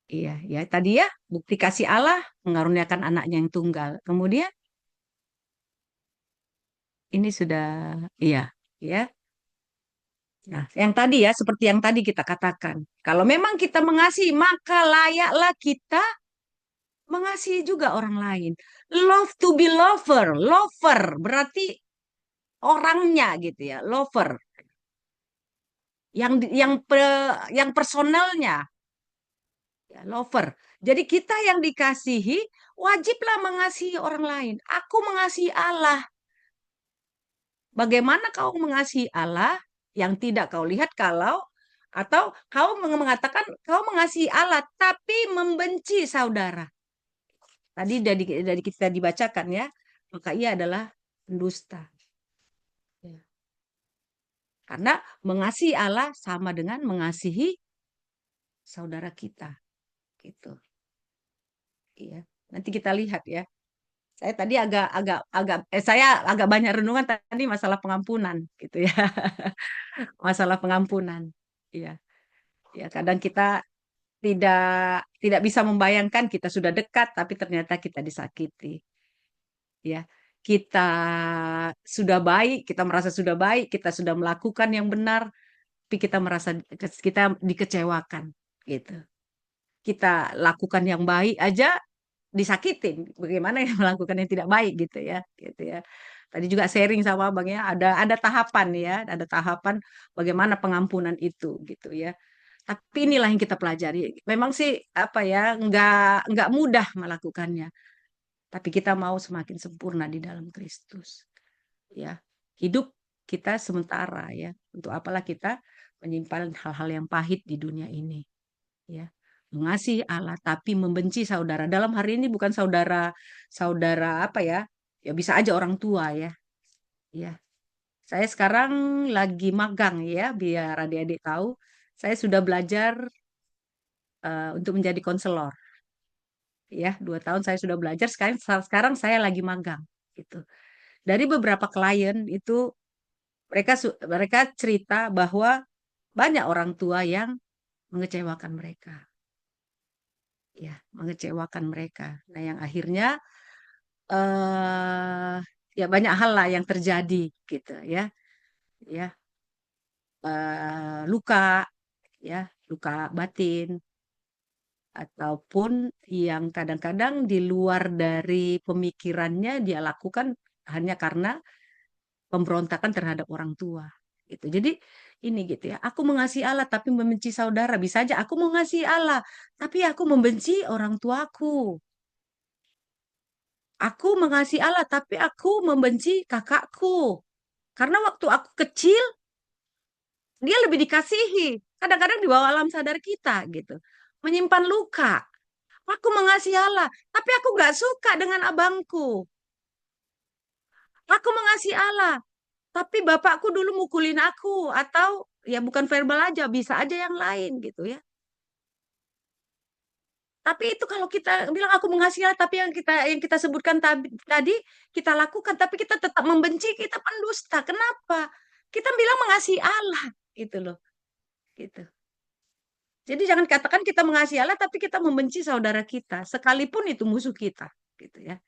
Iya, ya tadi ya bukti kasih Allah mengaruniakan anaknya yang tunggal. Kemudian ini sudah iya, ya. Nah, yang tadi ya seperti yang tadi kita katakan. Kalau memang kita mengasihi, maka layaklah kita mengasihi juga orang lain. Love to be lover, lover berarti orangnya gitu ya, lover, yang personalnya, ya, lover. Jadi kita yang dikasihi wajiblah mengasihi orang lain. Aku mengasihi Allah. Bagaimana kau mengasihi Allah yang tidak kau lihat kalau atau kau mengatakan kau mengasihi Allah tapi membenci saudara. Tadi dari kita dibacakan ya, maka ia adalah pendusta. Ya. Karena mengasihi Allah sama dengan mengasihi saudara kita, gitu. Iya. Nanti kita lihat ya. Saya agak banyak renungan tadi masalah pengampunan, gitu ya. Masalah pengampunan. Iya. Ya, kadang kita tidak bisa membayangkan kita sudah dekat tapi ternyata kita disakiti. Ya. Kita sudah baik, kita merasa sudah baik, kita sudah melakukan yang benar, tapi kita merasa kita dikecewakan, gitu. Kita lakukan yang baik aja disakitin. Bagaimana yang melakukan yang tidak baik gitu ya. Tadi juga sharing sama Abang ya, ada tahapan ya, ada tahapan bagaimana pengampunan itu gitu ya. Tapi inilah yang kita pelajari. Memang sih apa ya, nggak mudah melakukannya. Tapi kita mau semakin sempurna di dalam Kristus. Ya, hidup kita sementara ya. Untuk apalah kita menyimpan hal-hal yang pahit di dunia ini. Ya, mengasihi Allah tapi membenci saudara. Dalam hari ini bukan saudara apa ya? Ya bisa aja orang tua ya. Ya. Saya sekarang lagi magang ya, biar adik-adik tahu. Saya sudah belajar untuk menjadi konselor. Ya, 2 tahun saya sudah belajar. Sekarang saya lagi magang. Gitu. Dari beberapa klien itu mereka cerita bahwa banyak orang tua yang mengecewakan mereka. Ya, mengecewakan mereka. Nah, yang akhirnya ya banyak hal lah yang terjadi gitu ya. Ya, luka ya, luka batin ataupun yang kadang-kadang di luar dari pemikirannya dia lakukan hanya karena pemberontakan terhadap orang tua gitu. Jadi ini gitu ya, aku mengasihi Allah tapi membenci saudara. Bisa aja aku mengasihi Allah tapi aku membenci orang tuaku. Aku mengasihi Allah tapi aku membenci kakakku. Karena waktu aku kecil dia lebih dikasihi. Kadang-kadang di bawah alam sadar kita gitu. Menyimpan luka. Aku mengasihi Allah tapi aku nggak suka dengan abangku. Aku mengasihi Allah tapi bapakku dulu mukulin aku, atau ya bukan verbal aja, bisa aja yang lain gitu ya. Tapi itu kalau kita bilang aku mengasihi Allah, tapi yang kita sebutkan tadi kita lakukan, tapi kita tetap membenci, kita pendusta. Kenapa? Kita bilang mengasihi Allah, gitu loh. Gitu. Jadi jangan katakan kita mengasihi Allah, tapi kita membenci saudara kita, sekalipun itu musuh kita, gitu ya.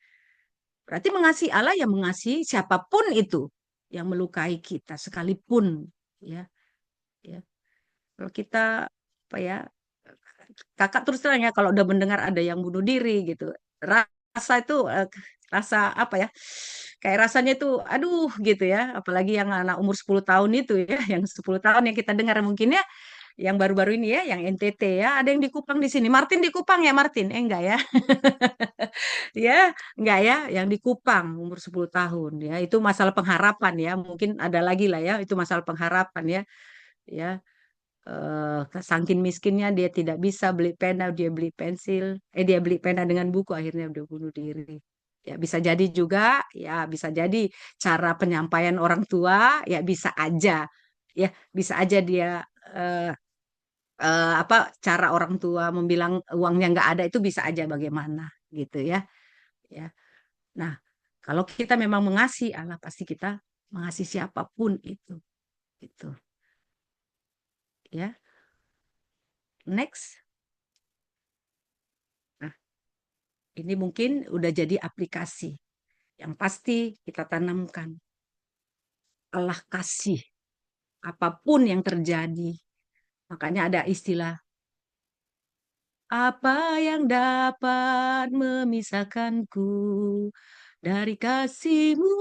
Berarti mengasihi Allah yang mengasihi siapapun itu yang melukai kita, sekalipun, ya. Ya. Kalau kita apa ya, kakak terus terang ya kalau udah mendengar ada yang bunuh diri gitu, rasa itu rasa apa ya, kayak rasanya itu aduh gitu ya, apalagi yang anak umur 10 tahun itu ya, yang 10 tahun yang kita dengar mungkin ya, yang baru-baru ini ya, yang NTT ya, ada yang di Kupang di sini. Martin di Kupang ya Martin? Enggak ya. Ya, enggak ya, yang di Kupang umur 10 tahun ya. Itu masalah pengharapan ya, mungkin ada lagi lah ya, itu masalah pengharapan ya. Ya, saking miskinnya dia tidak bisa beli pena, dia beli pensil, dia beli pena dengan buku, akhirnya dia bunuh diri. Ya bisa jadi juga, ya bisa jadi cara penyampaian orang tua, ya bisa aja, ya bisa aja dia apa cara orang tua membilang uangnya nggak ada itu bisa aja bagaimana gitu ya, ya. Nah kalau kita memang mengasihi Allah pasti kita mengasihi siapapun itu, gitu, ya. Next. Nah, ini mungkin udah jadi aplikasi yang pasti kita tanamkan. Allah kasih apapun yang terjadi. Makanya ada istilah, apa yang dapat memisahkanku Dari kasih-Mu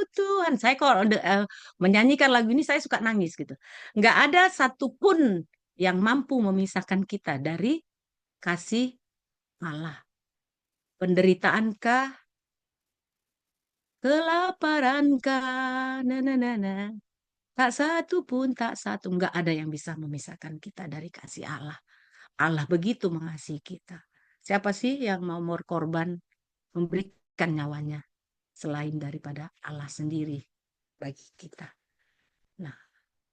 Tuhan. Saya kalau menyanyikan lagu ini saya suka nangis gitu. Nggak ada satupun yang mampu memisahkan kita dari kasih Allah. Penderitaankah, kelaparankah, tak satu pun, tak satu, nggak ada yang bisa memisahkan kita dari kasih Allah. Allah begitu mengasihi kita. Siapa sih yang mau berkorban, memberikan nyawanya selain daripada Allah sendiri bagi kita? Nah,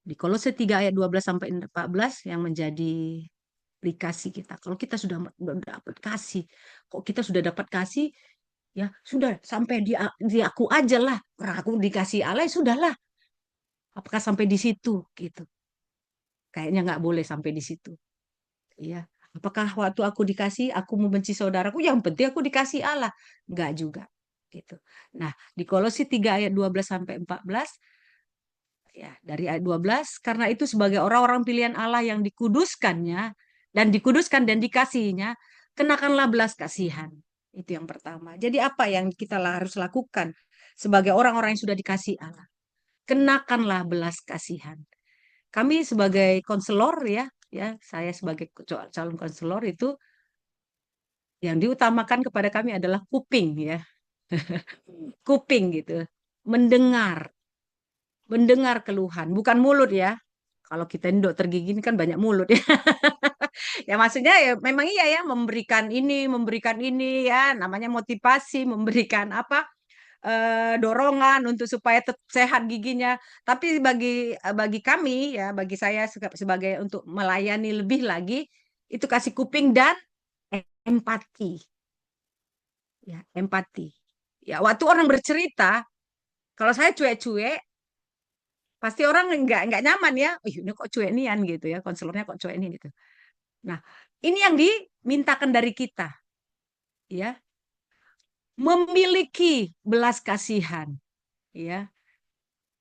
di Kolose 3 ayat 12 sampai 14 yang menjadi dikasih kita. Kalau kita sudah dapat kasih, kok kita sudah dapat kasih, ya sudah sampai di aku aja lah. Orang aku dikasih Allah, ya sudahlah. Apakah sampai di situ gitu? Kayaknya nggak boleh sampai di situ. Iya. Apakah waktu aku dikasih, aku membenci saudaraku, yang penting aku dikasih Allah? Enggak juga. Gitu. Nah, di Kolose 3 ayat 12 sampai 14, ya, dari ayat 12, karena itu sebagai orang-orang pilihan Allah yang dikuduskannya, dan dikasihinya, kenakanlah belas kasihan. Itu yang pertama. Jadi apa yang kita harus lakukan sebagai orang-orang yang sudah dikasih Allah? Kenakanlah belas kasihan. Kami sebagai konselor ya, saya sebagai calon konselor itu yang diutamakan kepada kami adalah kuping ya. Kuping gitu. Mendengar keluhan, bukan mulut ya. Kalau kita ini dokter gigi ini kan banyak mulut ya. Ya maksudnya ya memang iya ya, memberikan ini ya, namanya motivasi, memberikan apa, dorongan untuk supaya tetap sehat giginya. Tapi bagi kami ya, bagi saya sebagai untuk melayani lebih lagi, itu kasih kuping dan empati. Ya, empati. Ya, waktu orang bercerita, kalau saya cuek-cuek, pasti orang nggak nyaman ya. Ini kok cuek nian gitu ya, konselornya kok cuek nih gitu. Nah, ini yang dimintakan dari kita. Ya, memiliki belas kasihan. Ya,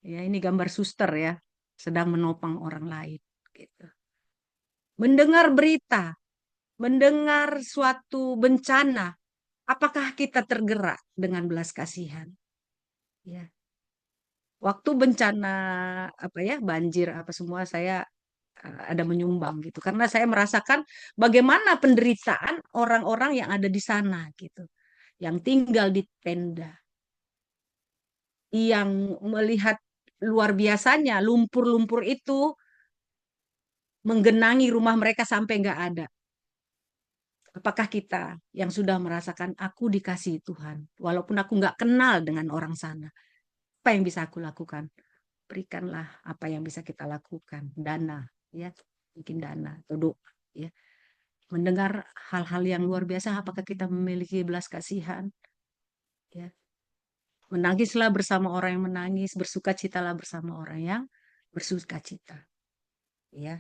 ya ini gambar suster ya, sedang menopang orang lain. Gitu. Mendengar berita, mendengar suatu bencana, apakah kita tergerak dengan belas kasihan? Ya. Waktu bencana apa ya, banjir apa semua saya ada menyumbang gitu karena saya merasakan bagaimana penderitaan orang-orang yang ada di sana gitu, yang tinggal di tenda, yang melihat luar biasanya lumpur-lumpur itu menggenangi rumah mereka sampai nggak ada. Apakah kita yang sudah merasakan aku dikasihi Tuhan, walaupun aku nggak kenal dengan orang sana, apa yang bisa aku lakukan? Berikanlah apa yang bisa kita lakukan, dana, ya, mungkin dana atau doa, ya. Mendengar hal-hal yang luar biasa, apakah kita memiliki belas kasihan? Ya. Menangislah bersama orang yang menangis, bersukacitalah bersama orang yang bersukacita. Ya.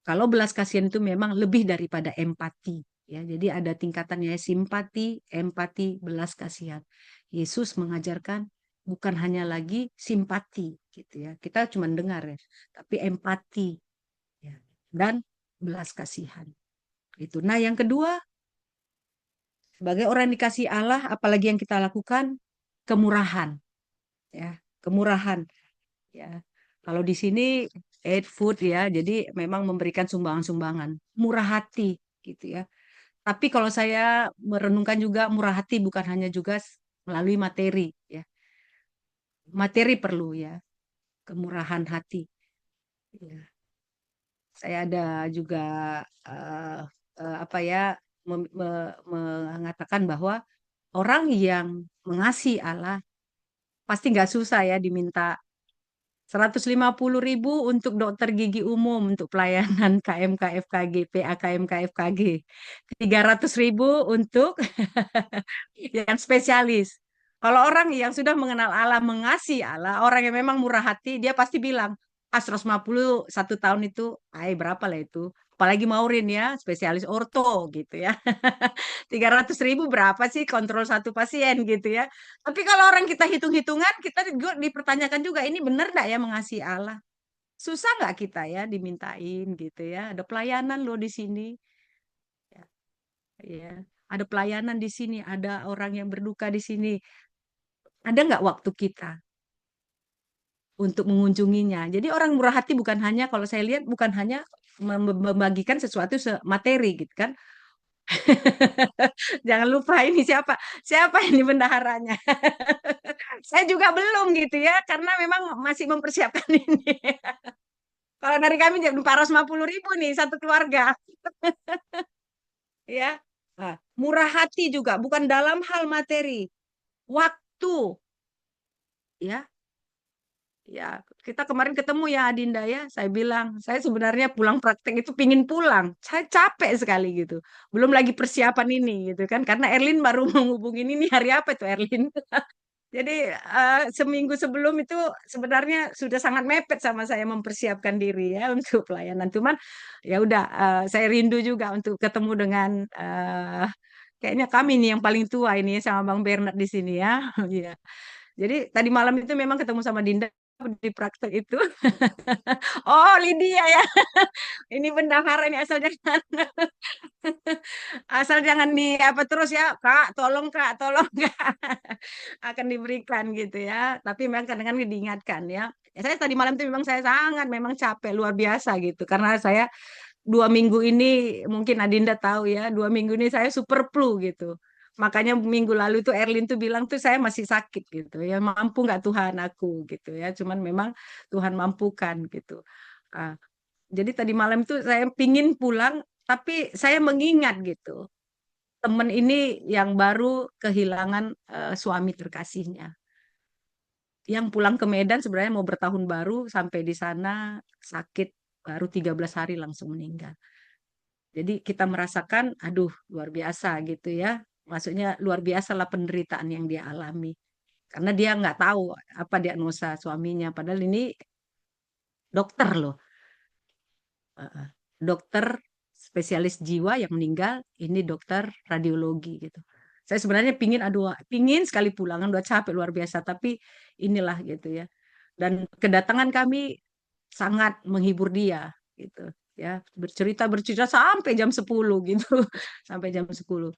Kalau belas kasihan itu memang lebih daripada empati. Ya, jadi ada tingkatannya simpati, empati, belas kasihan. Yesus mengajarkan bukan hanya lagi simpati, gitu ya. Kita cuma dengar ya, tapi empati, ya, dan belas kasihan. Itu. Nah, yang kedua, sebagai orang yang dikasih Allah, apalagi yang kita lakukan, kemurahan, ya, kemurahan, ya. Kalau di sini aid food ya, jadi memang memberikan sumbangan-sumbangan, murah hati, gitu ya. Tapi kalau saya merenungkan juga murah hati bukan hanya juga melalui materi, ya. Materi perlu ya, kemurahan hati. Ya. Saya ada juga apa ya mengatakan bahwa orang yang mengasihi Allah pasti nggak susah ya diminta 150.000 untuk dokter gigi umum untuk pelayanan KMKFKG, PAKMKFKG. 300.000 untuk yang spesialis. Kalau orang yang sudah mengenal Allah, mengasihi Allah, orang yang memang murah hati, dia pasti bilang, 150 1 tahun itu, berapa lah itu. Apalagi Maureen ya, spesialis orto gitu ya. 300.000 berapa sih kontrol satu pasien gitu ya. Tapi kalau orang kita hitung-hitungan, kita juga dipertanyakan juga, ini benar nggak ya mengasihi Allah? Susah nggak kita ya dimintain gitu ya. Ada pelayanan loh di sini. Ya. ada pelayanan di sini, ada orang yang berduka di sini. Ada nggak waktu kita untuk mengunjunginya? Jadi orang murah hati bukan hanya, kalau saya lihat bukan hanya membagikan sesuatu materi gitu kan. Jangan lupa ini siapa ini bendaharanya. Saya juga belum gitu ya, karena memang masih mempersiapkan ini. Kalau dari kami 450.000 nih satu keluarga. Ya. Nah, murah hati juga bukan dalam hal materi, waktu. Ya, ya, kita kemarin ketemu ya Adinda ya, saya bilang, saya sebenarnya pulang praktek itu pingin pulang. Saya capek sekali gitu. Belum lagi persiapan ini gitu kan, karena Erlin baru menghubungin ini hari apa itu Erlin. Jadi seminggu sebelum itu sebenarnya sudah sangat mepet sama saya mempersiapkan diri ya untuk pelayanan. Cuman ya udah, saya rindu juga untuk ketemu dengan kayaknya kami nih yang paling tua ini sama Bang Bernard di sini ya. Iya. Jadi tadi malam itu memang ketemu sama Dinda di praktek itu. Oh, Lydia ya. Ini bendahara ini asal jangan asal jangan di apa terus ya, Kak, tolong Kak. Akan diberikan gitu ya. Tapi memang kadang-kadang diingatkan ya. Ya, saya tadi malam itu memang saya sangat memang capek luar biasa gitu. Karena saya 2 minggu ini mungkin Adinda tahu ya, 2 minggu ini saya super flu gitu. Makanya minggu lalu tuh Erlin tuh bilang tuh saya masih sakit gitu ya, mampu nggak Tuhan aku gitu ya. Cuman memang Tuhan mampukan gitu. Ah, jadi tadi malam itu saya pingin pulang, tapi saya mengingat gitu temen ini yang baru kehilangan suami terkasihnya. Yang pulang ke Medan sebenarnya mau bertahun baru, sampai di sana sakit baru 13 hari langsung meninggal. Jadi kita merasakan, aduh luar biasa gitu ya. Maksudnya luar biasa lah penderitaan yang dia alami. Karena dia nggak tahu apa diagnosa suaminya. Padahal ini dokter loh. Dokter spesialis jiwa yang meninggal, ini dokter radiologi gitu. Saya sebenarnya pingin sekali pulangan, udah capek luar biasa, tapi inilah gitu ya. Dan kedatangan kami sangat menghibur dia gitu ya, bercerita sampai jam 10 gitu. Sampai jam 10.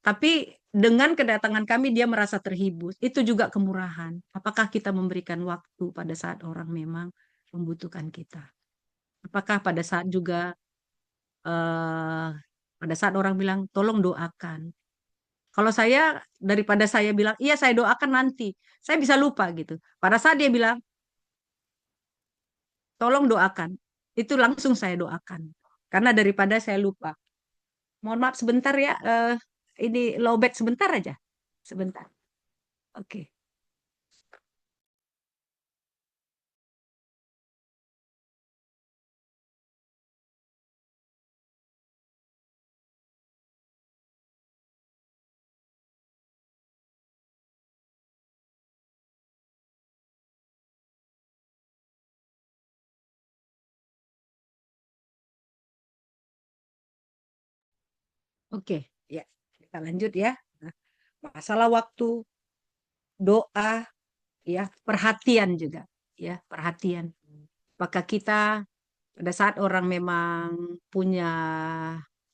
Tapi dengan kedatangan kami dia merasa terhibur. Itu juga kemurahan. Apakah kita memberikan waktu pada saat orang memang membutuhkan kita? Apakah pada saat juga pada saat orang bilang tolong doakan. Kalau saya, daripada saya bilang iya saya doakan nanti, saya bisa lupa gitu. Pada saat dia bilang tolong doakan, itu langsung saya doakan. Karena daripada saya lupa. Mohon maaf sebentar ya, ini lowbat sebentar aja. Sebentar. Oke. Oke, ya. Kita lanjut ya. Nah, masalah waktu, doa, ya, perhatian juga, ya, perhatian. Apakah kita pada saat orang memang punya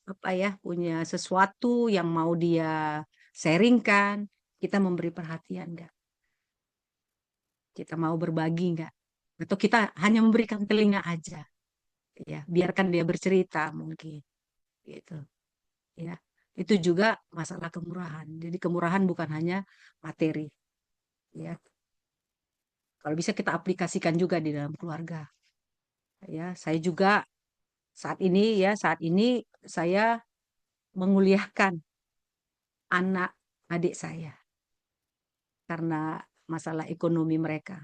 apa ya, punya sesuatu yang mau dia sharingkan, kita memberi perhatian enggak? Kita mau berbagi enggak? Atau kita hanya memberikan telinga aja, ya, biarkan dia bercerita mungkin, gitu, ya. Itu juga masalah kemurahan. Jadi kemurahan bukan hanya materi, ya. Kalau bisa kita aplikasikan juga di dalam keluarga. Ya, saya juga saat ini saya menguliahkan anak adik saya karena masalah ekonomi mereka.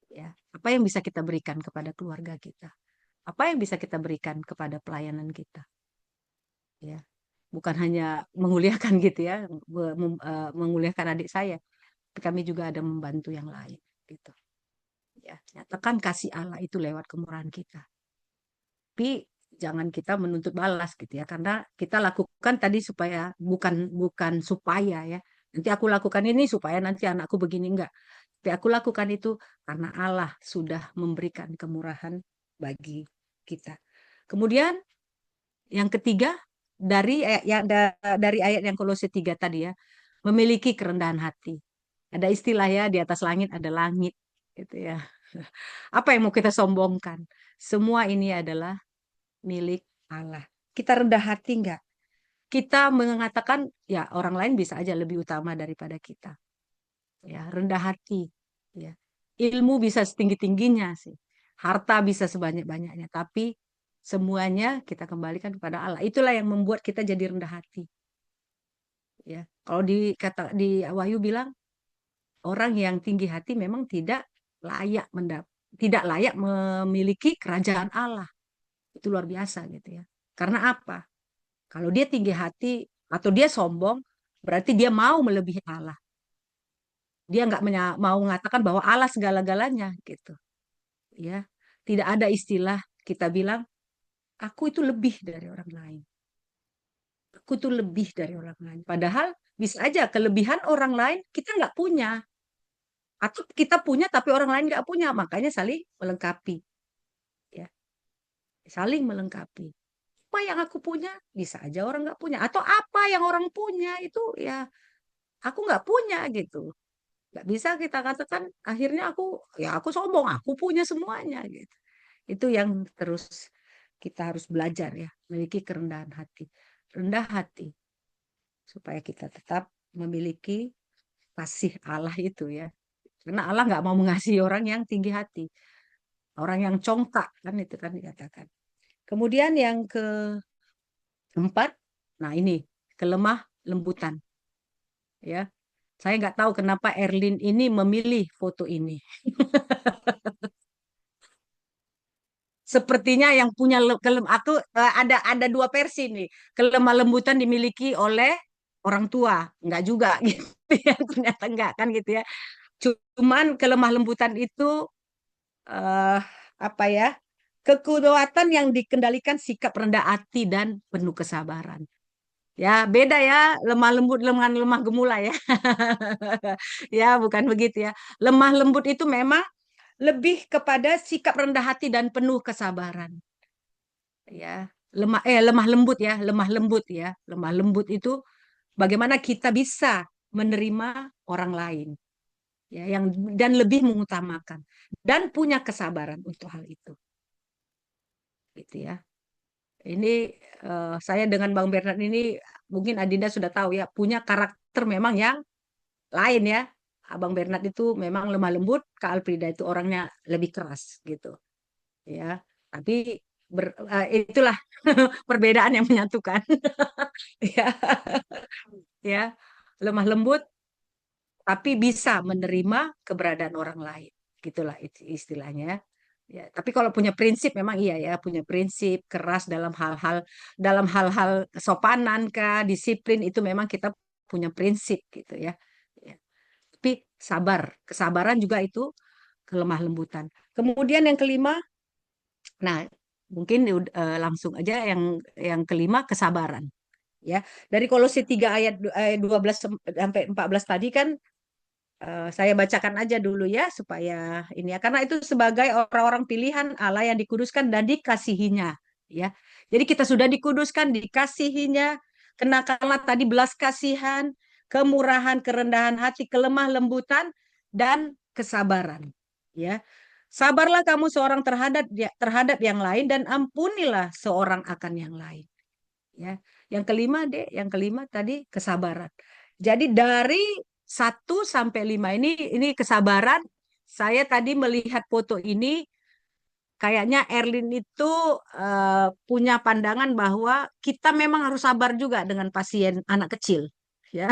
Ya, apa yang bisa kita berikan kepada keluarga kita? Apa yang bisa kita berikan kepada pelayanan kita? Ya, bukan hanya menguliahkan gitu ya, menguliahkan adik saya, tapi kami juga ada membantu yang lain gitu. Ya, nyatakan kasih Allah itu lewat kemurahan kita. Tapi jangan kita menuntut balas gitu ya, karena kita lakukan tadi supaya bukan supaya ya. Nanti aku lakukan ini supaya nanti anakku begini, enggak. Tapi aku lakukan itu karena Allah sudah memberikan kemurahan bagi kita. Kemudian yang ketiga, dari ayat yang Kolose 3 tadi ya, memiliki kerendahan hati. Ada istilah ya, di atas langit ada langit gitu ya. Apa yang mau kita sombongkan? Semua ini adalah milik Allah. Kita rendah hati enggak? Kita mengatakan ya orang lain bisa aja lebih utama daripada kita. Ya, rendah hati. Ya. Ilmu bisa setinggi-tingginya sih. Harta bisa sebanyak-banyaknya, tapi semuanya kita kembalikan kepada Allah. Itulah yang membuat kita jadi rendah hati. Ya. Kalau di Wahyu bilang orang yang tinggi hati memang tidak layak memiliki kerajaan Allah. Itu luar biasa gitu ya. Karena apa? Kalau dia tinggi hati atau dia sombong, berarti dia mau melebihi Allah. Dia nggak mau mengatakan bahwa Allah segala-galanya gitu. Ya, tidak ada istilah kita bilang aku itu lebih dari orang lain. Aku itu lebih dari orang lain. Padahal bisa aja kelebihan orang lain kita nggak punya. Atau kita punya tapi orang lain nggak punya. Makanya saling melengkapi. Ya, saling melengkapi. Apa yang aku punya bisa aja orang nggak punya. Atau apa yang orang punya itu ya aku nggak punya gitu. Nggak bisa kita katakan akhirnya aku sombong, aku punya semuanya gitu. Itu yang terus kita harus belajar ya, memiliki kerendahan hati. Rendah hati supaya kita tetap memiliki kasih Allah itu ya. Karena Allah nggak mau mengasihi orang yang tinggi hati. Orang yang congkak kan itu kan dikatakan. Kemudian yang keempat, nah ini kelemah lembutan. Ya, saya nggak tahu kenapa Erlin ini memilih foto ini. Sepertinya yang punya aku ada dua versi nih. Kelemah lembutan dimiliki oleh orang tua, enggak juga gitu ya. Ternyata enggak kan gitu ya. Cuman kelemah lembutan itu eh, apa ya? Kekuatan yang dikendalikan sikap rendah hati dan penuh kesabaran. Ya, beda ya, lemah lembut dengan lemah gemula ya. Ya, bukan begitu ya. Lemah lembut itu memang lebih kepada sikap rendah hati dan penuh kesabaran. Ya, lemah lembut ya, lemah lembut ya. Lemah lembut itu bagaimana kita bisa menerima orang lain. Ya, dan lebih mengutamakan dan punya kesabaran untuk hal itu. Gitu ya. Ini saya dengan Bang Bernard ini mungkin Adinda sudah tahu ya, punya karakter memang yang lain ya. Abang Bernard itu memang lemah lembut, Kak Alfrida itu orangnya lebih keras gitu. Ya, tapi itulah perbedaan yang menyatukan. Ya, ya, lemah lembut tapi bisa menerima keberadaan orang lain. Gitulah istilahnya. Ya, tapi kalau punya prinsip memang iya ya, punya prinsip keras dalam hal-hal kesopanan kah, disiplin itu memang kita punya prinsip gitu ya. Ya. Tapi kesabaran juga itu kelemah lembutan. Kemudian yang kelima, nah mungkin langsung aja yang kelima kesabaran. Ya, dari Kolose 3 ayat 12 sampai 14 tadi kan saya bacakan aja dulu ya supaya ini ya karena itu sebagai orang-orang pilihan Allah yang dikuduskan dan dikasihinya ya. Jadi kita sudah dikuduskan, dikasihinya, kenakanlah tadi belas kasihan, kemurahan, kerendahan hati, kelemah lembutan dan kesabaran ya. Sabarlah kamu seorang terhadap yang lain dan ampunilah seorang akan yang lain. Ya. Yang kelima tadi kesabaran. Jadi dari 1 sampai 5 ini kesabaran. Saya tadi melihat foto ini kayaknya Erlin itu punya pandangan bahwa kita memang harus sabar juga dengan pasien anak kecil, ya.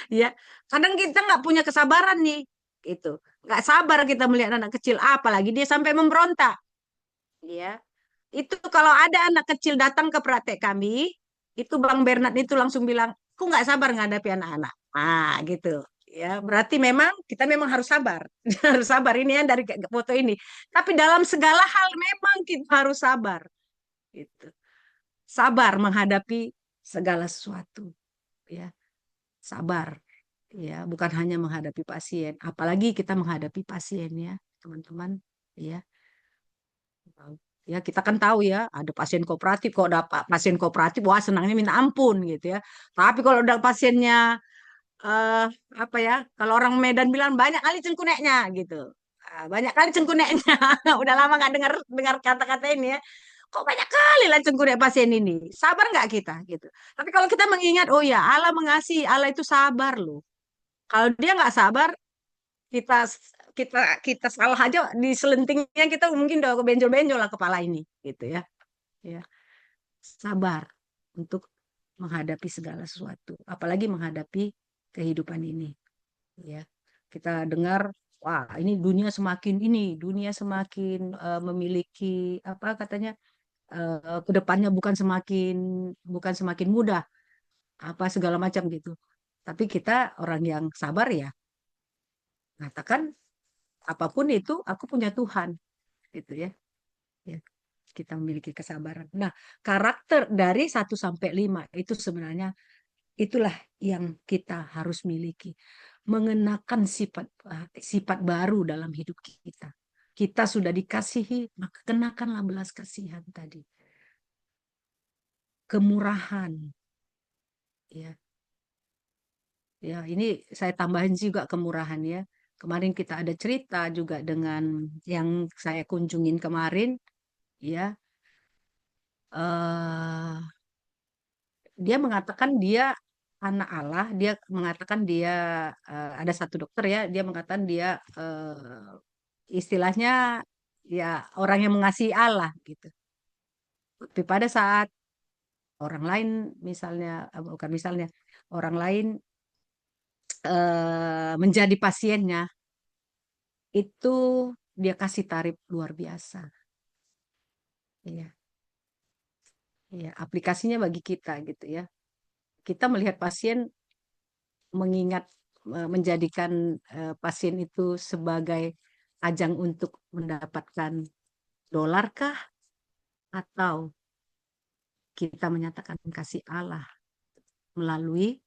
Ya, kadang kita nggak punya kesabaran nih, gitu. Nggak sabar kita melihat anak kecil, apalagi dia sampai memberontak, ya. Itu kalau ada anak kecil datang ke praktek kami, itu Bang Bernard itu langsung bilang, aku nggak sabar menghadapi anak-anak. Ah, gitu. Ya, berarti memang kita memang harus sabar. Harus sabar ini ya dari foto ini. Tapi dalam segala hal memang kita harus sabar. Gitu. Sabar menghadapi segala sesuatu. Ya, sabar. Ya, bukan hanya menghadapi pasien, apalagi kita menghadapi pasien ya, teman-teman. Ya. Ya, kita kan tahu ya, ada pasien kooperatif, kok dapat pasien kooperatif, wah senangnya minta ampun gitu ya. Tapi kalau udah pasiennya eh apa ya? Kalau orang Medan bilang banyak kali cengkuneknya gitu. Ah, banyak kali cengkuneknya. Udah lama nggak dengar dengar kata-kata ini ya. Kok banyak kali lah cengkunek pasien ini. Sabar nggak kita gitu. Tapi kalau kita mengingat, oh ya Allah mengasihi, Allah itu sabar loh. Kalau dia nggak sabar, kita kita kita salah aja di selentingnya kita mungkin udah benjol-benjol lah kepala ini gitu ya. Ya, sabar untuk menghadapi segala sesuatu, apalagi menghadapi kehidupan ini. Ya, kita dengar, wah dunia semakin memiliki apa katanya kedepannya bukan semakin mudah, apa segala macam gitu. Tapi kita orang yang sabar ya, mengatakan apapun itu aku punya Tuhan, gitu ya. Ya, kita memiliki kesabaran. Nah, karakter dari 1 sampai 5 itu sebenarnya itulah yang kita harus miliki. Mengenakan sifat baru dalam hidup kita. Kita sudah dikasihi, maka kenakanlah belas kasihan tadi. Kemurahan. Ya. Ya, ini saya tambahin juga kemurahan ya. Kemarin kita ada cerita juga dengan yang saya kunjungin kemarin, ya. Dia mengatakan dia anak Allah, dia mengatakan dia ada satu dokter ya, dia mengatakan dia istilahnya ya orang yang mengasihi Allah gitu. Tapi pada saat orang lain misalnya bukan misalnya orang lain menjadi pasiennya itu dia kasih tarif luar biasa. Iya. Iya, aplikasinya bagi kita gitu ya. Kita melihat pasien mengingat menjadikan pasien itu sebagai ajang untuk mendapatkan dolar kah atau kita menyatakan kasih Allah melalui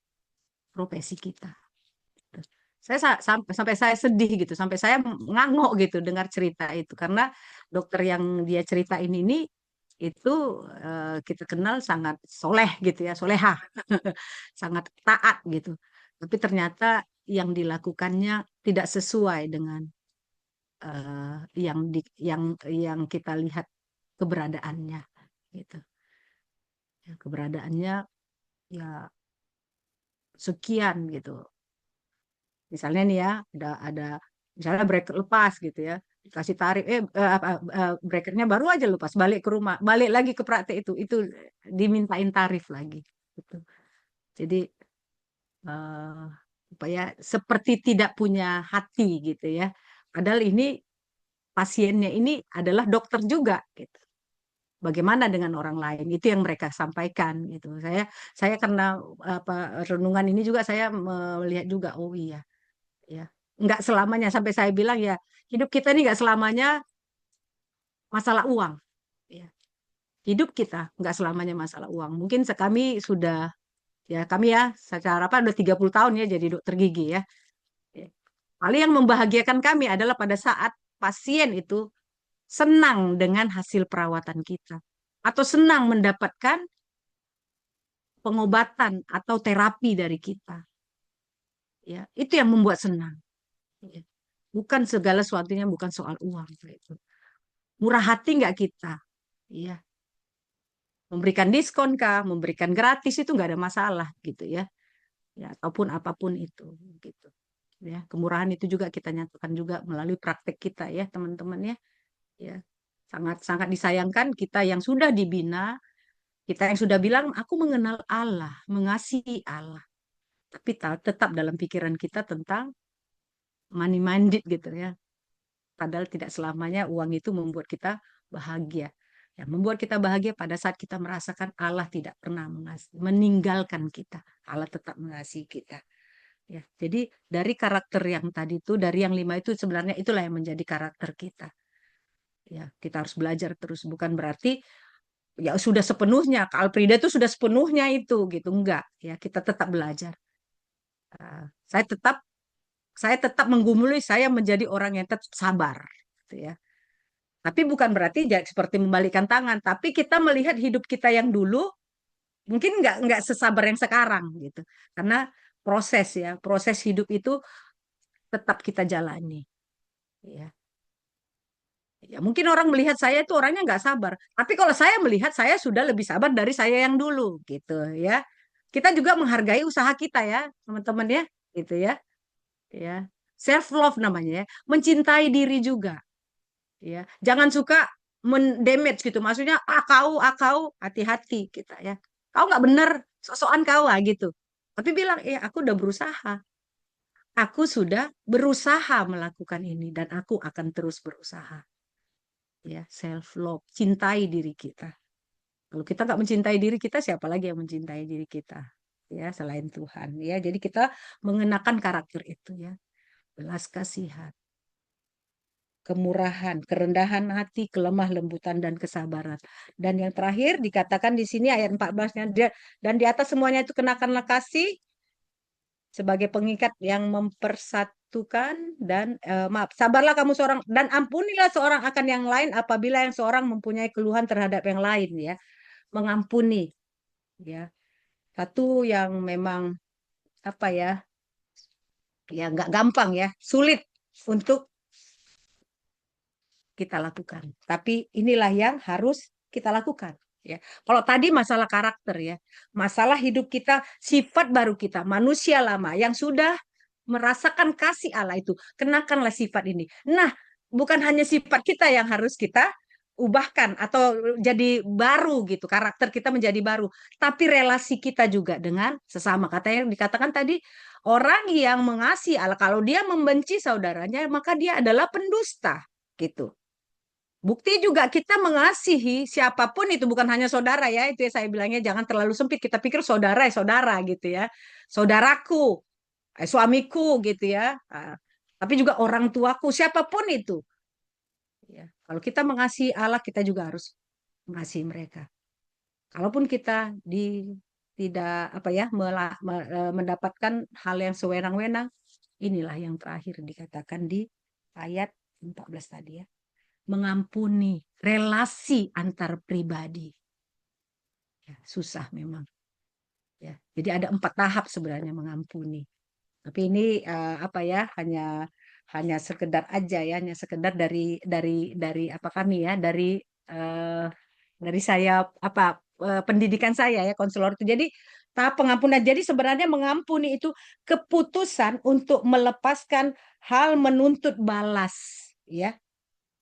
profesi kita. Saya sampai saya sedih gitu, sampai saya ngangok gitu dengar cerita itu karena dokter yang dia ceritain ini itu kita kenal sangat soleh gitu ya, solehah, sangat taat gitu. Tapi ternyata yang dilakukannya tidak sesuai dengan yang kita lihat keberadaannya gitu. Ya, keberadaannya ya sekian gitu. Misalnya nih ya, ada misalnya breaker lepas gitu ya, dikasih tarif breakernya baru aja lepas, balik ke rumah, balik lagi ke praktek itu dimintain tarif lagi gitu. Jadi apa ya, seperti tidak punya hati gitu ya. Padahal ini pasiennya ini adalah dokter juga gitu. Bagaimana dengan orang lain? Itu yang mereka sampaikan gitu. Saya karena apa renungan ini juga saya melihat juga, oh iya ya, nggak selamanya, sampai saya bilang ya hidup kita ini nggak selamanya masalah uang ya. Hidup kita nggak selamanya masalah uang. Mungkin kami sudah ya, kami ya secara apa udah 30 tahun ya jadi dokter gigi ya. Paling yang membahagiakan kami adalah pada saat pasien itu senang dengan hasil perawatan kita atau senang mendapatkan pengobatan atau terapi dari kita. Ya, itu yang membuat senang. Ya. Bukan segala sesuatunya bukan soal uang itu. Murah hati nggak kita? Iya. Memberikan diskon kah, memberikan gratis itu nggak ada masalah gitu ya. Ya, ataupun apapun itu gitu. Ya, kemurahan itu juga kita nyatakan juga melalui praktek kita ya, teman-teman ya. Ya. Sangat-sangat disayangkan kita yang sudah dibina, kita yang sudah bilang aku mengenal Allah, mengasihi Allah. Tapi tetap dalam pikiran kita tentang money minded gitu ya. Padahal tidak selamanya uang itu membuat kita bahagia. Yang membuat kita bahagia pada saat kita merasakan Allah tidak pernah meninggalkan kita. Allah tetap mengasihi kita. Ya, jadi dari karakter yang tadi itu, dari yang 5 itu sebenarnya itulah yang menjadi karakter kita. Ya, kita harus belajar terus. Bukan berarti ya sudah sepenuhnya. Kak Alfrida itu sudah sepenuhnya itu gitu. Enggak. Ya, kita tetap belajar. Saya tetap menggumuli saya menjadi orang yang tetap sabar. Gitu ya. Tapi bukan berarti seperti membalikkan tangan, tapi kita melihat hidup kita yang dulu mungkin nggak sesabar yang sekarang gitu. Karena proses hidup itu tetap kita jalani. Ya. Ya, mungkin orang melihat saya itu orangnya nggak sabar, tapi kalau saya melihat saya sudah lebih sabar dari saya yang dulu gitu ya. Kita juga menghargai usaha kita ya, teman-teman ya, gitu ya. Ya. Self love namanya ya, mencintai diri juga. Ya, jangan suka mendamage gitu. Maksudnya kau hati-hati kita ya. Kau nggak bener, sosokan kau lah gitu. Tapi bilang, aku udah berusaha. Aku sudah berusaha melakukan ini dan aku akan terus berusaha. Ya, self love, cintai diri kita. Kalau kita nggak mencintai diri kita, siapa lagi yang mencintai diri kita? Ya, selain Tuhan. Ya, jadi kita mengenakan karakter itu ya. Belas kasihan, kemurahan, kerendahan hati, kelemah lembutan dan kesabaran. Dan yang terakhir dikatakan di sini ayat 14-nya, dan di atas semuanya itu kenakanlah kasih sebagai pengikat yang mempersatukan dan maaf, sabarlah kamu seorang dan ampunilah seorang akan yang lain apabila yang seorang mempunyai keluhan terhadap yang lain ya. Mengampuni ya. Satu yang memang apa ya? Ya nggak gampang ya, sulit untuk kita lakukan. Tapi inilah yang harus kita lakukan. Ya. Kalau tadi masalah karakter ya, masalah hidup kita, sifat baru kita, manusia lama yang sudah merasakan kasih Allah itu, kenakanlah sifat ini. Nah, bukan hanya sifat kita yang harus kita ubahkan atau jadi baru gitu, karakter kita menjadi baru, tapi relasi kita juga dengan sesama. Katanya dikatakan tadi, orang yang mengasihi Allah, kalau dia membenci saudaranya, maka dia adalah pendusta gitu. Bukti juga kita mengasihi siapapun itu bukan hanya saudara ya, itu ya saya bilangnya jangan terlalu sempit, kita pikir saudara gitu ya, saudaraku, suamiku gitu ya, tapi juga orang tuaku, siapapun itu. Ya, kalau kita mengasihi Allah, kita juga harus mengasihi mereka. Kalaupun kita tidak apa ya mendapatkan hal yang sewenang-wenang, inilah yang terakhir dikatakan di ayat 14 tadi ya. Mengampuni relasi antar pribadi. Ya, susah memang. Ya, jadi ada 4 tahap sebenarnya mengampuni. Tapi ini apa ya hanya sekedar aja ya, hanya sekedar dari apa kami ya, dari saya apa pendidikan saya ya konselor itu. Jadi tahap pengampunan. Jadi sebenarnya mengampuni itu keputusan untuk melepaskan hal menuntut balas ya.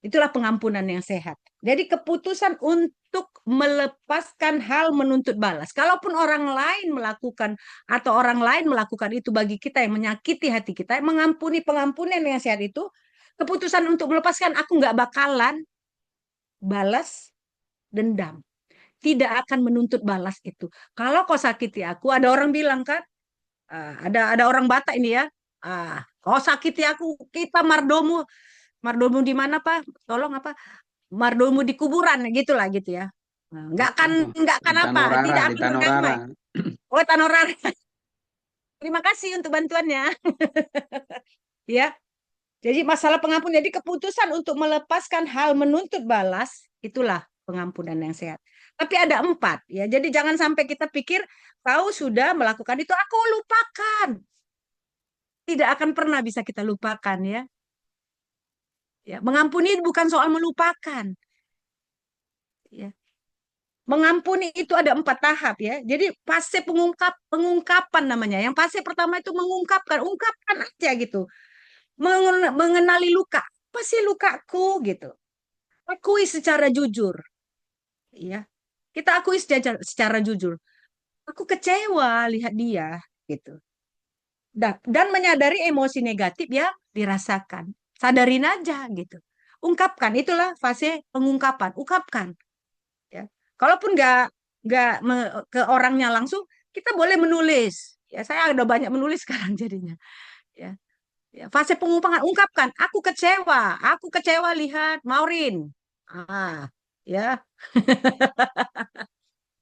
Itulah pengampunan yang sehat. Jadi keputusan untuk melepaskan hal menuntut balas. Kalaupun orang lain melakukan atau orang lain melakukan itu bagi kita yang menyakiti hati kita, mengampuni pengampunan yang sehat itu, keputusan untuk melepaskan aku nggak bakalan balas dendam. Tidak akan menuntut balas itu. Kalau kau sakiti aku, ada orang bilang kan, ada orang Batak ini ya, kau sakiti aku, kita mardomu di mana Pak? Tolong apa? Mardomu di kuburan gitulah gitu ya. Nggak kan apa? Tidak akan berdamai. Oh, Tanorara. Terima kasih untuk bantuannya. Ya. Jadi masalah pengampunan. Jadi keputusan untuk melepaskan hal menuntut balas itulah pengampunan yang sehat. Tapi ada 4 ya. Jadi jangan sampai kita pikir kau sudah melakukan itu, aku lupakan. Tidak akan pernah bisa kita lupakan ya. Ya, mengampuni bukan soal melupakan. Ya. Mengampuni itu ada 4 tahap ya. Jadi fase pengungkapan namanya. Yang fase pertama itu ungkapkan aja gitu. Mengenali luka. Apa sih lukaku gitu. Akui secara jujur. Ya. Kita akui secara jujur. Aku kecewa lihat dia gitu. Dan menyadari emosi negatif yang dirasakan. Sadarin aja gitu. Ungkapkan, itulah fase pengungkapan. Ungkapkan. Ya. Kalaupun nggak ke orangnya langsung, kita boleh menulis. Ya, saya ada banyak menulis sekarang jadinya. Ya. Ya, fase pengungkapan, ungkapkan, aku kecewa lihat Maureen. Ya.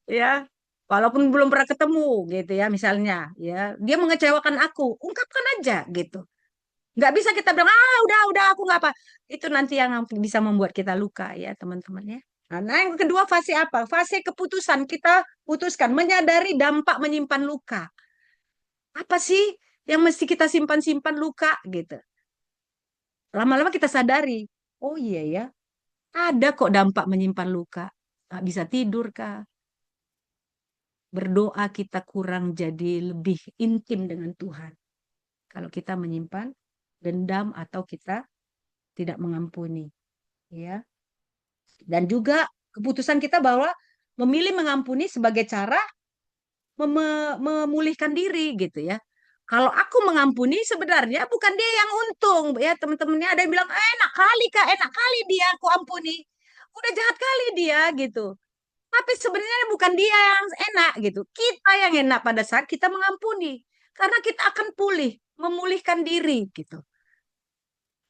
Ya. Walaupun belum pernah ketemu gitu ya misalnya, ya. Dia mengecewakan aku, ungkapkan aja gitu. Nggak bisa kita bilang, udah, aku nggak apa. Itu nanti yang bisa membuat kita luka ya, teman-teman ya. Nah, yang kedua fase apa? Fase keputusan. Kita putuskan, menyadari dampak menyimpan luka. Apa sih yang mesti kita simpan-simpan luka gitu. Lama-lama kita sadari, oh iya ya, ada kok dampak menyimpan luka. Nggak bisa tidur kah? Berdoa kita kurang jadi lebih intim dengan Tuhan. Kalau kita menyimpan dendam atau kita tidak mengampuni. Ya. Dan juga keputusan kita bahwa memilih mengampuni sebagai cara memulihkan diri gitu ya. Kalau aku mengampuni sebenarnya bukan dia yang untung ya teman-temannya, ada yang bilang enak kali Kak, enak kali dia aku ampuni. Udah jahat kali dia gitu. Tapi sebenarnya bukan dia yang enak gitu. Kita yang enak pada saat kita mengampuni. Karena kita akan pulih, memulihkan diri gitu.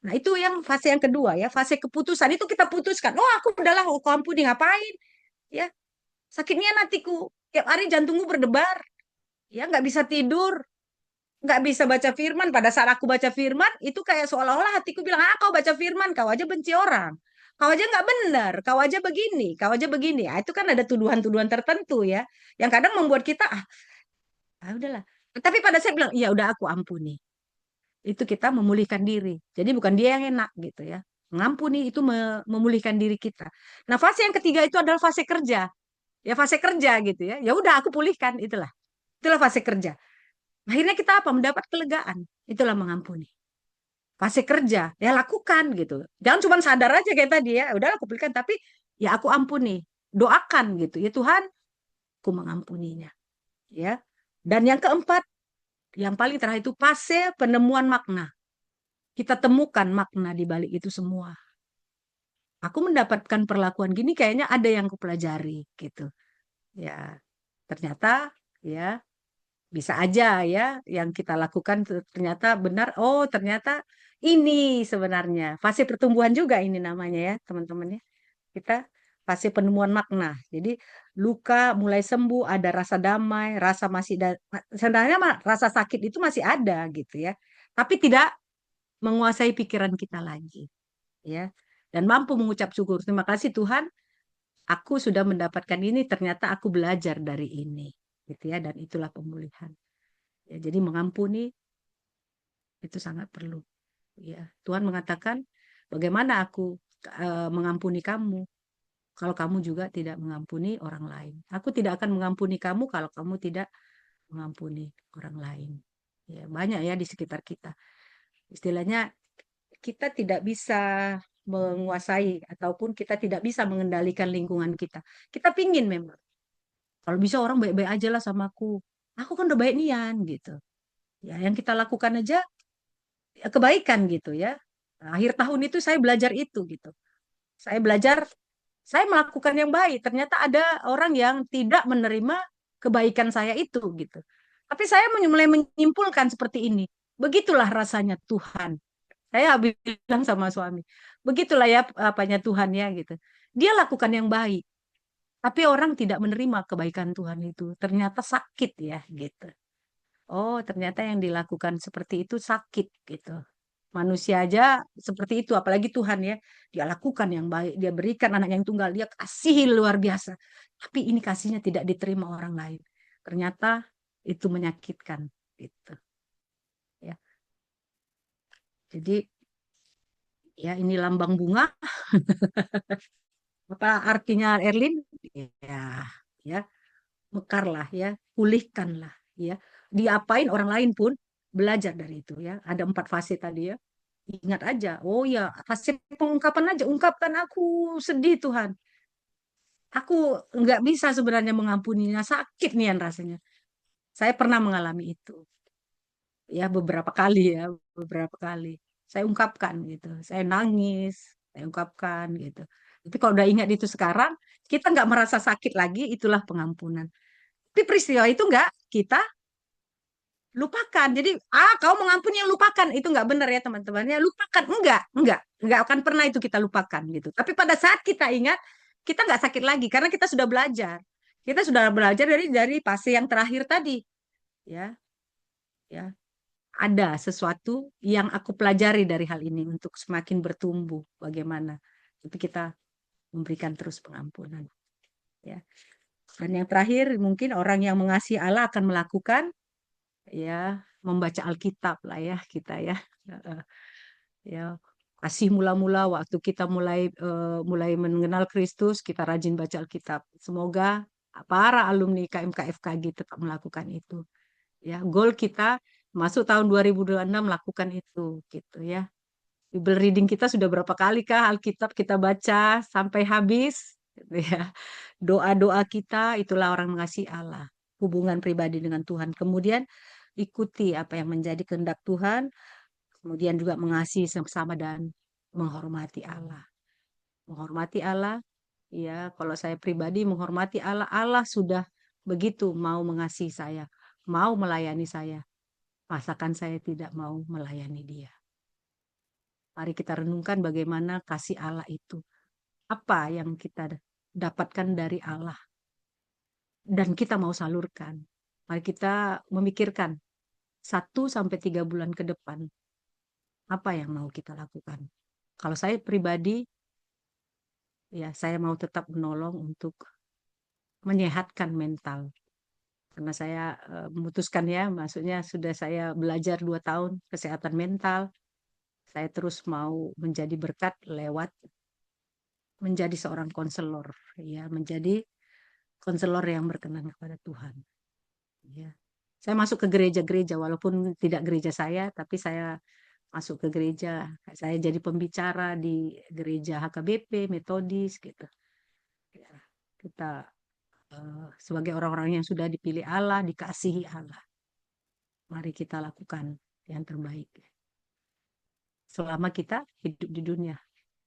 Nah, itu yang fase yang kedua ya, fase keputusan. Itu kita putuskan, oh aku udahlah aku ampuni, ngapain? Ya, sakitnya nantiku. Tiap hari jantungku berdebar. Ya, nggak bisa tidur, nggak bisa baca firman. Pada saat aku baca firman, itu kayak seolah-olah hatiku bilang, kau baca firman, kau aja benci orang. Kau aja nggak benar, kau aja begini, kau aja begini. Itu kan ada tuduhan-tuduhan tertentu ya, yang kadang membuat kita, udahlah. Tapi pada saat bilang, ya udah aku ampuni. Itu kita memulihkan diri. Jadi bukan dia yang enak gitu ya. Mengampuni itu memulihkan diri kita. Nah, fase yang ketiga itu adalah fase kerja. Ya fase kerja gitu ya. Ya udah aku pulihkan, itulah. Itulah fase kerja. Akhirnya kita apa? Mendapat kelegaan. Itulah mengampuni. Fase kerja, ya lakukan gitu. Jangan cuma sadar aja kayak tadi ya. Udah aku pulihkan, tapi ya aku ampuni. Doakan gitu. Ya Tuhan, aku mengampuninya. Ya. Dan yang keempat, yang paling terakhir itu fase penemuan makna. Kita temukan makna di balik itu semua. Aku mendapatkan perlakuan gini kayaknya ada yang kupelajari gitu. Ya, ternyata ya bisa aja ya yang kita lakukan ternyata benar. Oh, ternyata ini sebenarnya fase pertumbuhan juga ini namanya ya, teman-teman ya. Kita fase penemuan makna. Jadi luka mulai sembuh, ada rasa damai, rasa masih sebenarnya rasa sakit itu masih ada gitu ya. Tapi tidak menguasai pikiran kita lagi, ya. Dan mampu mengucap syukur. Terima kasih Tuhan, aku sudah mendapatkan ini, ternyata aku belajar dari ini, gitu ya. Dan itulah pemulihan. Ya, jadi mengampuni itu sangat perlu. Ya, Tuhan mengatakan, bagaimana aku mengampuni kamu kalau kamu juga tidak mengampuni orang lain. Aku tidak akan mengampuni kamu kalau kamu tidak mengampuni orang lain. Ya, banyak ya di sekitar kita. Istilahnya kita tidak bisa menguasai ataupun kita tidak bisa mengendalikan lingkungan kita. Kita pingin memang. Kalau bisa orang baik-baik aja lah sama aku. Aku kan udah baik nian gitu. Ya, yang kita lakukan aja ya, kebaikan gitu ya. Nah, akhir tahun itu saya belajar itu gitu. Saya belajar, saya melakukan yang baik. Ternyata ada orang yang tidak menerima kebaikan saya itu gitu. Tapi saya mulai menyimpulkan seperti ini. Begitulah rasanya Tuhan. Saya bilang sama suami, begitulah ya apanya Tuhan ya gitu. Dia lakukan yang baik, tapi orang tidak menerima kebaikan Tuhan itu. Ternyata sakit ya gitu. Oh, ternyata yang dilakukan seperti itu sakit gitu. Manusia aja seperti itu, apalagi Tuhan ya. Dia lakukan yang baik, dia berikan anak yang tunggal, dia kasih luar biasa. Tapi ini kasihnya tidak diterima orang lain. Ternyata itu menyakitkan gitu. Ya. Jadi ya ini lambang bunga. Apa artinya Erlin? Ya, mekarlah ya, pulihkanlah ya. Diapain orang lain pun belajar dari itu ya. Ada 4 fase tadi ya. Ingat aja. Oh ya, fase pengungkapan aja. Ungkapkan aku sedih Tuhan. Aku nggak bisa sebenarnya mengampuninya. Sakit nih rasanya. Saya pernah mengalami itu. Ya beberapa kali ya, beberapa kali. Saya ungkapkan gitu. Saya nangis, saya ungkapkan gitu. Tapi kalau udah ingat itu sekarang, kita nggak merasa sakit lagi, itulah pengampunan. Tapi peristiwa itu nggak kita lupakan. Jadi, kau mengampuni yang lupakan. Itu nggak benar ya teman-teman. Ya, lupakan. Enggak akan pernah itu kita lupakan gitu. Tapi pada saat kita ingat, kita nggak sakit lagi karena kita sudah belajar. Kita sudah belajar dari fase yang terakhir tadi. Ya. Ya. ada sesuatu yang aku pelajari dari hal ini untuk semakin bertumbuh bagaimana. Tapi kita memberikan terus pengampunan. Ya. Dan yang terakhir mungkin orang yang mengasihi Allah akan melakukan ya membaca Alkitab lah ya kita ya. Ya kasih mula-mula waktu kita mulai mengenal Kristus, kita rajin baca Alkitab. Semoga para alumni KMKFKG tetap melakukan itu. Ya, goal kita masuk tahun 2026 lakukan itu gitu ya. Bible reading kita sudah berapa kali kah Alkitab kita baca sampai habis gitu ya. Doa-doa kita itulah orang mengasihi Allah, hubungan pribadi dengan Tuhan. Kemudian ikuti apa yang menjadi kehendak Tuhan, kemudian juga mengasihi sama dan menghormati Allah. Menghormati Allah, ya kalau saya pribadi menghormati Allah, Allah sudah begitu mau mengasihi saya, mau melayani saya. Masakan saya tidak mau melayani dia. Mari kita renungkan bagaimana kasih Allah itu. Apa yang kita dapatkan dari Allah. Dan kita mau salurkan. Mari kita memikirkan 1-3 bulan ke depan. Apa yang mau kita lakukan. Kalau saya pribadi, ya saya mau tetap menolong untuk menyehatkan mental. Karena saya memutuskan ya, maksudnya sudah saya belajar 2 tahun kesehatan mental. Saya terus mau menjadi berkat lewat menjadi seorang konselor, ya, menjadi konselor yang berkenan kepada Tuhan. Ya. Saya masuk ke gereja-gereja, walaupun tidak gereja saya, tapi saya masuk ke gereja. Saya jadi pembicara di gereja HKBP, Metodis, gitu. Ya, kita sebagai orang-orang yang sudah dipilih Allah, dikasihi Allah. Mari kita lakukan yang terbaik. Selama kita hidup di dunia.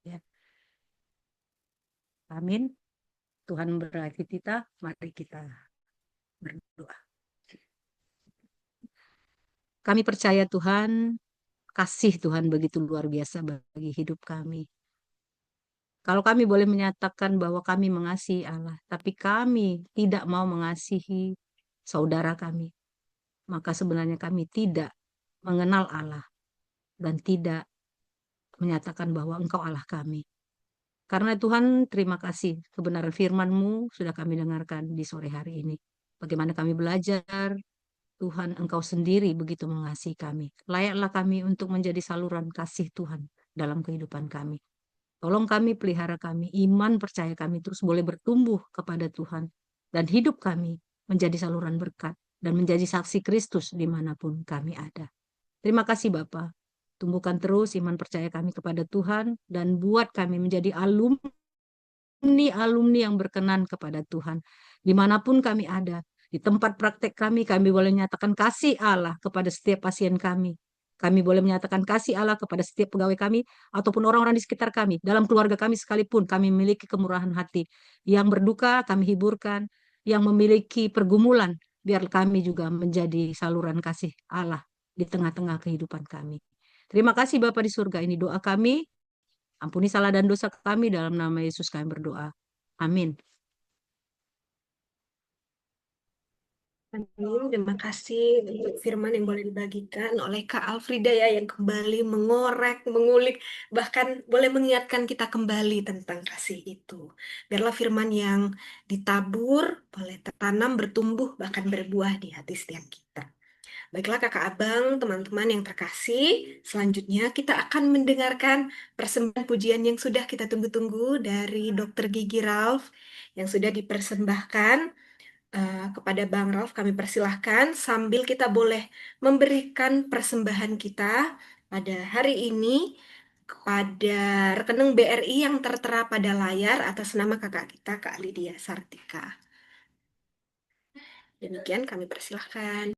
Ya. Amin. Tuhan memberkati kita, mari kita berdoa. Kami percaya Tuhan, kasih Tuhan begitu luar biasa bagi hidup kami. Kalau kami boleh menyatakan bahwa kami mengasihi Allah, tapi kami tidak mau mengasihi saudara kami, maka sebenarnya kami tidak mengenal Allah dan tidak menyatakan bahwa Engkau Allah kami. Karena Tuhan, terima kasih kebenaran firman-Mu sudah kami dengarkan di sore hari ini. Bagaimana kami belajar, Tuhan Engkau sendiri begitu mengasihi kami. Layaklah kami untuk menjadi saluran kasih Tuhan dalam kehidupan kami. Tolong kami, pelihara kami, iman percaya kami terus boleh bertumbuh kepada Tuhan. Dan hidup kami menjadi saluran berkat dan menjadi saksi Kristus dimanapun kami ada. Terima kasih Bapa. Tumbuhkan terus iman percaya kami kepada Tuhan dan buat kami menjadi alumni yang berkenan kepada Tuhan. Dimanapun kami ada, di tempat praktek kami boleh menyatakan kasih Allah kepada setiap pasien kami. Kami boleh menyatakan kasih Allah kepada setiap pegawai kami ataupun orang-orang di sekitar kami. Dalam keluarga kami sekalipun kami memiliki kemurahan hati. Yang berduka kami hiburkan, yang memiliki pergumulan biar kami juga menjadi saluran kasih Allah di tengah-tengah kehidupan kami. Terima kasih Bapa di surga, ini doa kami. Ampuni salah dan dosa kami, dalam nama Yesus kami berdoa. Amin. Amin. Terima kasih untuk firman yang boleh dibagikan oleh Kak Alfrida ya, yang kembali mengorek, mengulik, bahkan boleh mengingatkan kita kembali tentang kasih itu. Biarlah firman yang ditabur, boleh tertanam, bertumbuh, bahkan berbuah di hati setiap kita. Baiklah kakak abang, teman-teman yang terkasih, selanjutnya kita akan mendengarkan persembahan pujian yang sudah kita tunggu-tunggu dari Dr. Gigi Ralph yang sudah dipersembahkan kepada Bang Ralph. Kami persilahkan sambil kita boleh memberikan persembahan kita pada hari ini kepada rekening BRI yang tertera pada layar atas nama kakak kita, Kak Lydia Sartika. Demikian kami persilahkan.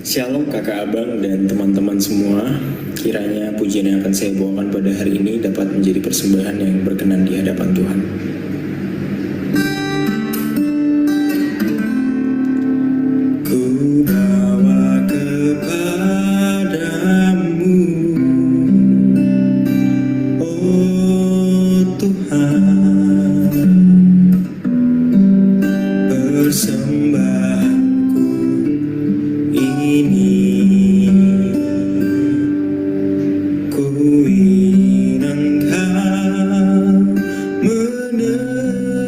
Shalom kakak abang dan teman-teman semua. Kiranya pujian yang akan saya bawakan pada hari ini dapat menjadi persembahan yang berkenan di hadapan Tuhan. Ku bawa kepadamu, oh Tuhan, persembahanku ini. Ku ingin Engkau menerima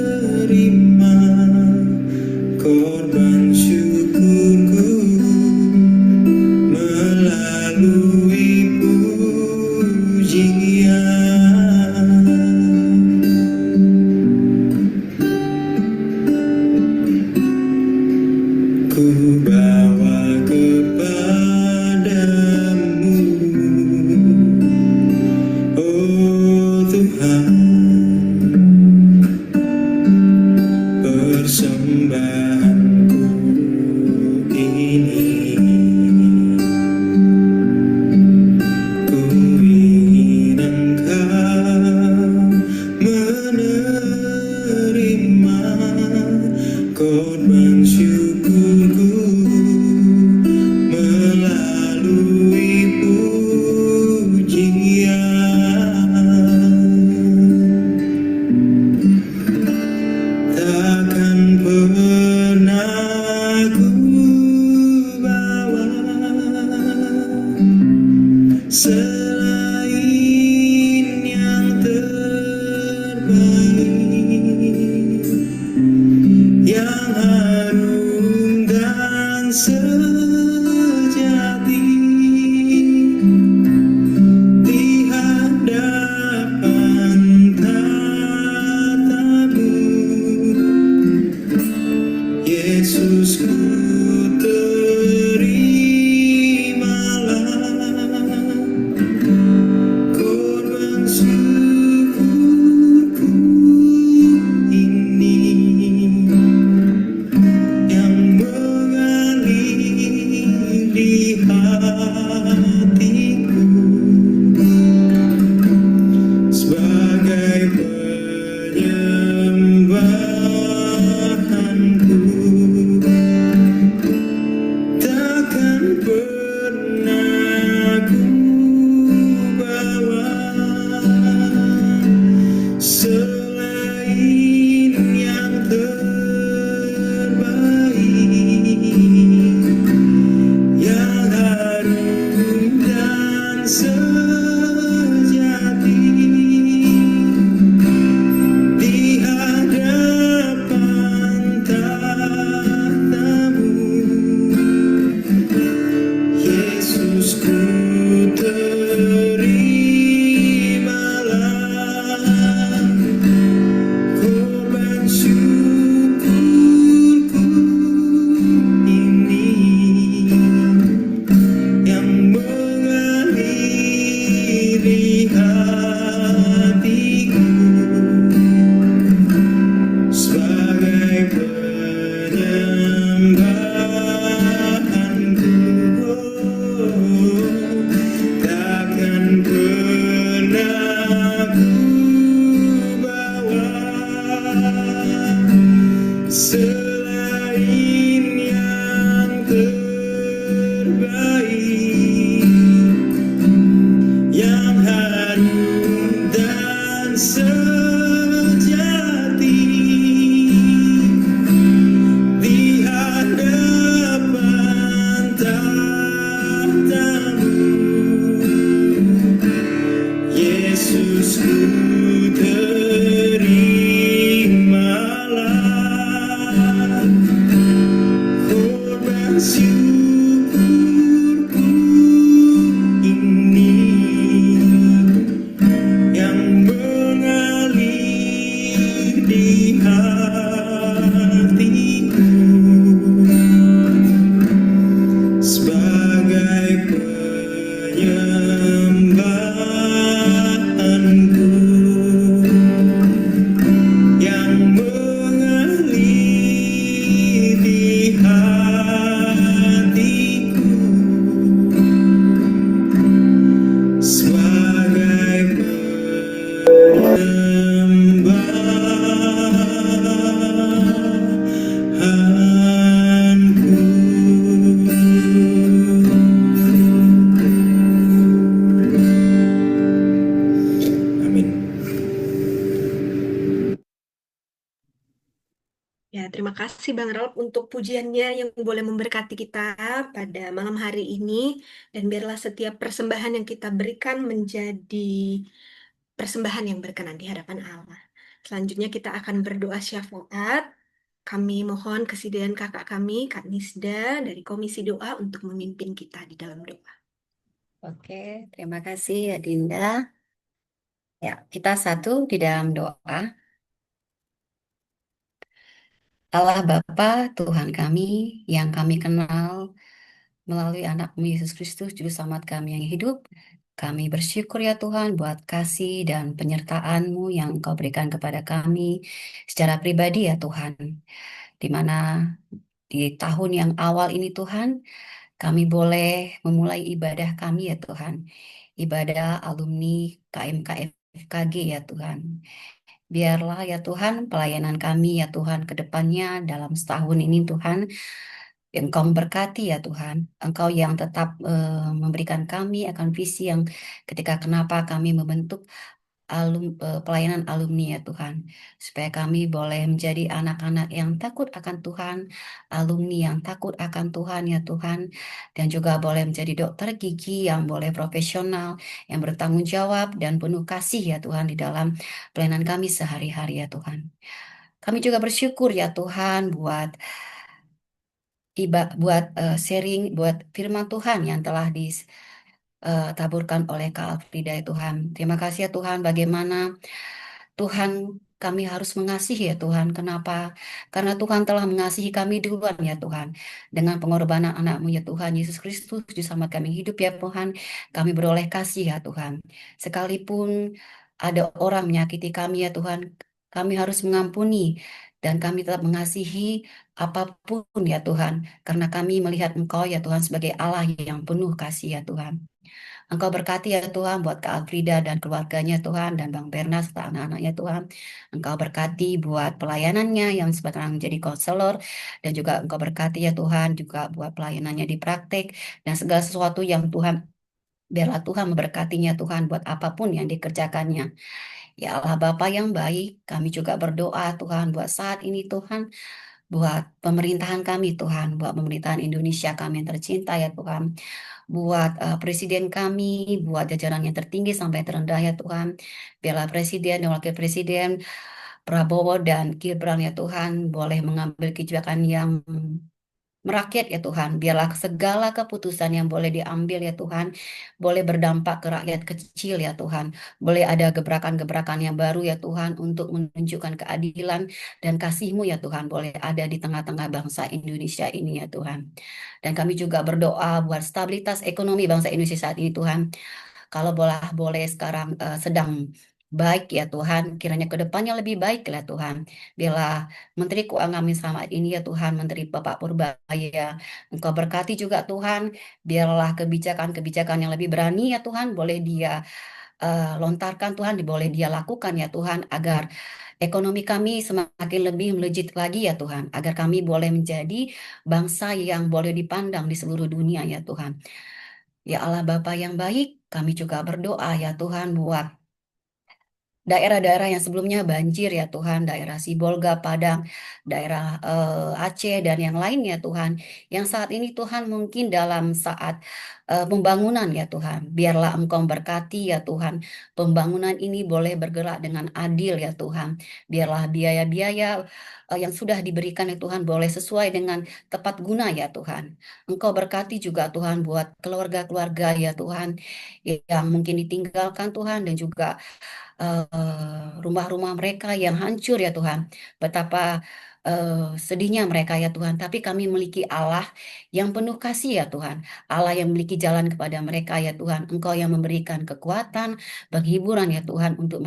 korban syukurku melalui pujian. Ku bawa kepadamu, oh Tuhan, persembahanku ini. Ku ingin Engkau menerima korban syukurku melalui pujian. Takkan pernah ku bawa selain yang terbaik, yang harum dan sejati di hadapan tatamu. Yesus, ku terimalah korban syukurku ini yang mengalir di hatiku sebagai penyembahanku. Takkan pernah ku bawa selain yang terbaik, yang kasih Bang Rob untuk pujiannya yang boleh memberkati kita pada malam hari ini. Dan biarlah setiap persembahan yang kita berikan menjadi persembahan yang berkenan di hadapan Allah. Selanjutnya kita akan berdoa syafaat. Kami mohon kesediaan kakak kami, Kak Nisda, dari Komisi Doa untuk memimpin kita di dalam doa. Oke, terima kasih ya Dinda. Ya, kita satu di dalam doa. Allah Bapa, Tuhan kami yang kami kenal melalui anak-Mu Yesus Kristus, Juru Selamat kami yang hidup. Kami bersyukur ya Tuhan buat kasih dan penyertaan-Mu yang Engkau berikan kepada kami secara pribadi ya Tuhan. Di mana di tahun yang awal ini Tuhan, kami boleh memulai ibadah kami ya Tuhan. Ibadah alumni KMKFKG ya Tuhan. Biarlah ya Tuhan pelayanan kami ya Tuhan ke depannya dalam setahun ini Tuhan. Engkau memberkati ya Tuhan. Engkau yang tetap memberikan kami akan visi yang ketika kenapa kami membentuk pelayanan alumni ya Tuhan. Supaya kami boleh menjadi anak-anak yang takut akan Tuhan, alumni yang takut akan Tuhan ya Tuhan. Dan juga boleh menjadi dokter gigi yang boleh profesional, yang bertanggung jawab dan penuh kasih ya Tuhan di dalam pelayanan kami sehari-hari ya Tuhan. Kami juga bersyukur ya Tuhan buat sharing, buat firman Tuhan yang telah ditaburkan oleh Kak Alfrida ya Tuhan. Terima kasih ya Tuhan bagaimana Tuhan kami harus mengasihi ya Tuhan. Kenapa? Karena Tuhan telah mengasihi kami duluan ya Tuhan. Dengan pengorbanan anak-Mu ya Tuhan, Yesus Kristus, Juru Selamat kami hidup ya Tuhan. Kami beroleh kasih ya Tuhan. Sekalipun ada orang menyakiti kami ya Tuhan, kami harus mengampuni. Dan kami tetap mengasihi apapun ya Tuhan. Karena kami melihat Engkau ya Tuhan sebagai Allah yang penuh kasih ya Tuhan. Engkau berkati ya Tuhan buat Kak Alfrida dan keluarganya Tuhan dan Bang Berna serta anak-anaknya Tuhan. Engkau berkati buat pelayanannya yang sekarang menjadi konselor dan juga Engkau berkati ya Tuhan juga buat pelayanannya di praktek dan segala sesuatu yang Tuhan biarlah Tuhan memberkatinya Tuhan buat apapun yang dikerjakannya. Ya Allah Bapa yang baik, kami juga berdoa Tuhan buat saat ini Tuhan, buat pemerintahan kami Tuhan, buat pemerintahan Indonesia kami yang tercinta ya Tuhan, buat presiden kami, buat jajaran yang tertinggi sampai terendah ya Tuhan, biarlah presiden dan wakil presiden Prabowo dan Gibran ya Tuhan boleh mengambil kebijakan yang merakyat ya Tuhan, biarlah segala keputusan yang boleh diambil ya Tuhan, boleh berdampak ke rakyat kecil ya Tuhan, boleh ada gebrakan-gebrakan yang baru ya Tuhan untuk menunjukkan keadilan dan kasih-Mu ya Tuhan, boleh ada di tengah-tengah bangsa Indonesia ini ya Tuhan. Dan kami juga berdoa buat stabilitas ekonomi bangsa Indonesia saat ini Tuhan. Kalau boleh sekarang sedang baik ya Tuhan, kiranya ke depannya lebih baik ya Tuhan. Biarlah Menteri Keuangan saat ini ya Tuhan, Menteri Bapak Purbaya, Engkau berkati juga Tuhan, biarlah kebijakan-kebijakan yang lebih berani ya Tuhan, boleh dia lontarkan Tuhan, boleh dia lakukan ya Tuhan, agar ekonomi kami semakin lebih melejit lagi ya Tuhan, agar kami boleh menjadi bangsa yang boleh dipandang di seluruh dunia ya Tuhan. Ya Allah Bapa yang baik, kami juga berdoa ya Tuhan buat daerah-daerah yang sebelumnya banjir ya Tuhan, daerah Sibolga, Padang, daerah Aceh dan yang lainnya Tuhan, yang saat ini Tuhan mungkin dalam saat pembangunan ya Tuhan, biarlah Engkau berkati ya Tuhan, pembangunan ini boleh bergerak dengan adil ya Tuhan, biarlah biaya-biaya yang sudah diberikan ya Tuhan boleh sesuai dengan tepat guna ya Tuhan. Engkau berkati juga Tuhan buat keluarga-keluarga ya Tuhan, yang mungkin ditinggalkan Tuhan dan juga rumah-rumah mereka yang hancur ya Tuhan. Betapa sedihnya mereka ya Tuhan. Tapi kami memiliki Allah yang penuh kasih ya Tuhan. Allah yang memiliki jalan kepada mereka ya Tuhan. Engkau yang memberikan kekuatan, penghiburan ya Tuhan untuk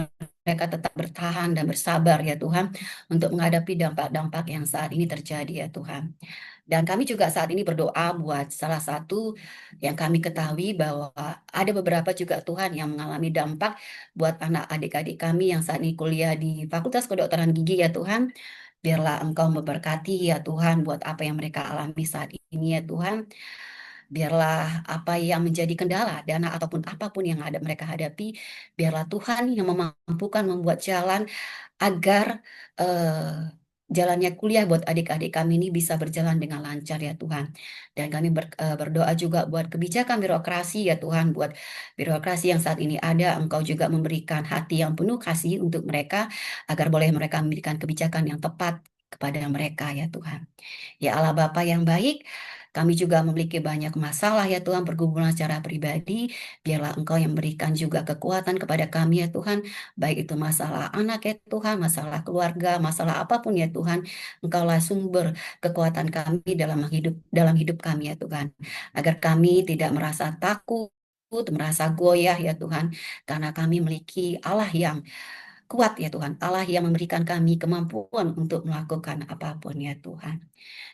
mereka tetap bertahan dan bersabar ya Tuhan untuk menghadapi dampak-dampak yang saat ini terjadi ya Tuhan. Dan kami juga saat ini berdoa buat salah satu yang kami ketahui bahwa ada beberapa juga Tuhan yang mengalami dampak buat anak adik-adik kami yang saat ini kuliah di Fakultas Kedokteran Gigi ya Tuhan. Biarlah Engkau memberkati ya Tuhan buat apa yang mereka alami saat ini ya Tuhan. Biarlah apa yang menjadi kendala, dana ataupun apapun yang ada mereka hadapi, biarlah Tuhan yang memampukan membuat jalan agar jalannya kuliah buat adik-adik kami ini bisa berjalan dengan lancar ya Tuhan. Dan kami berdoa juga buat kebijakan birokrasi ya Tuhan, buat birokrasi yang saat ini ada, Engkau juga memberikan hati yang penuh kasih untuk mereka, agar boleh mereka memberikan kebijakan yang tepat kepada mereka ya Tuhan. Ya Allah Bapa yang baik, kami juga memiliki banyak masalah ya Tuhan, pergumulan secara pribadi. Biarlah Engkau yang berikan juga kekuatan kepada kami ya Tuhan. Baik itu masalah anak ya Tuhan, masalah keluarga, masalah apapun ya Tuhan. Engkaulah sumber kekuatan kami dalam hidup kami ya Tuhan. Agar kami tidak merasa takut, merasa goyah ya Tuhan. Karena kami memiliki Allah yang kuat ya Tuhan. Allah yang memberikan kami kemampuan untuk melakukan apapun ya Tuhan.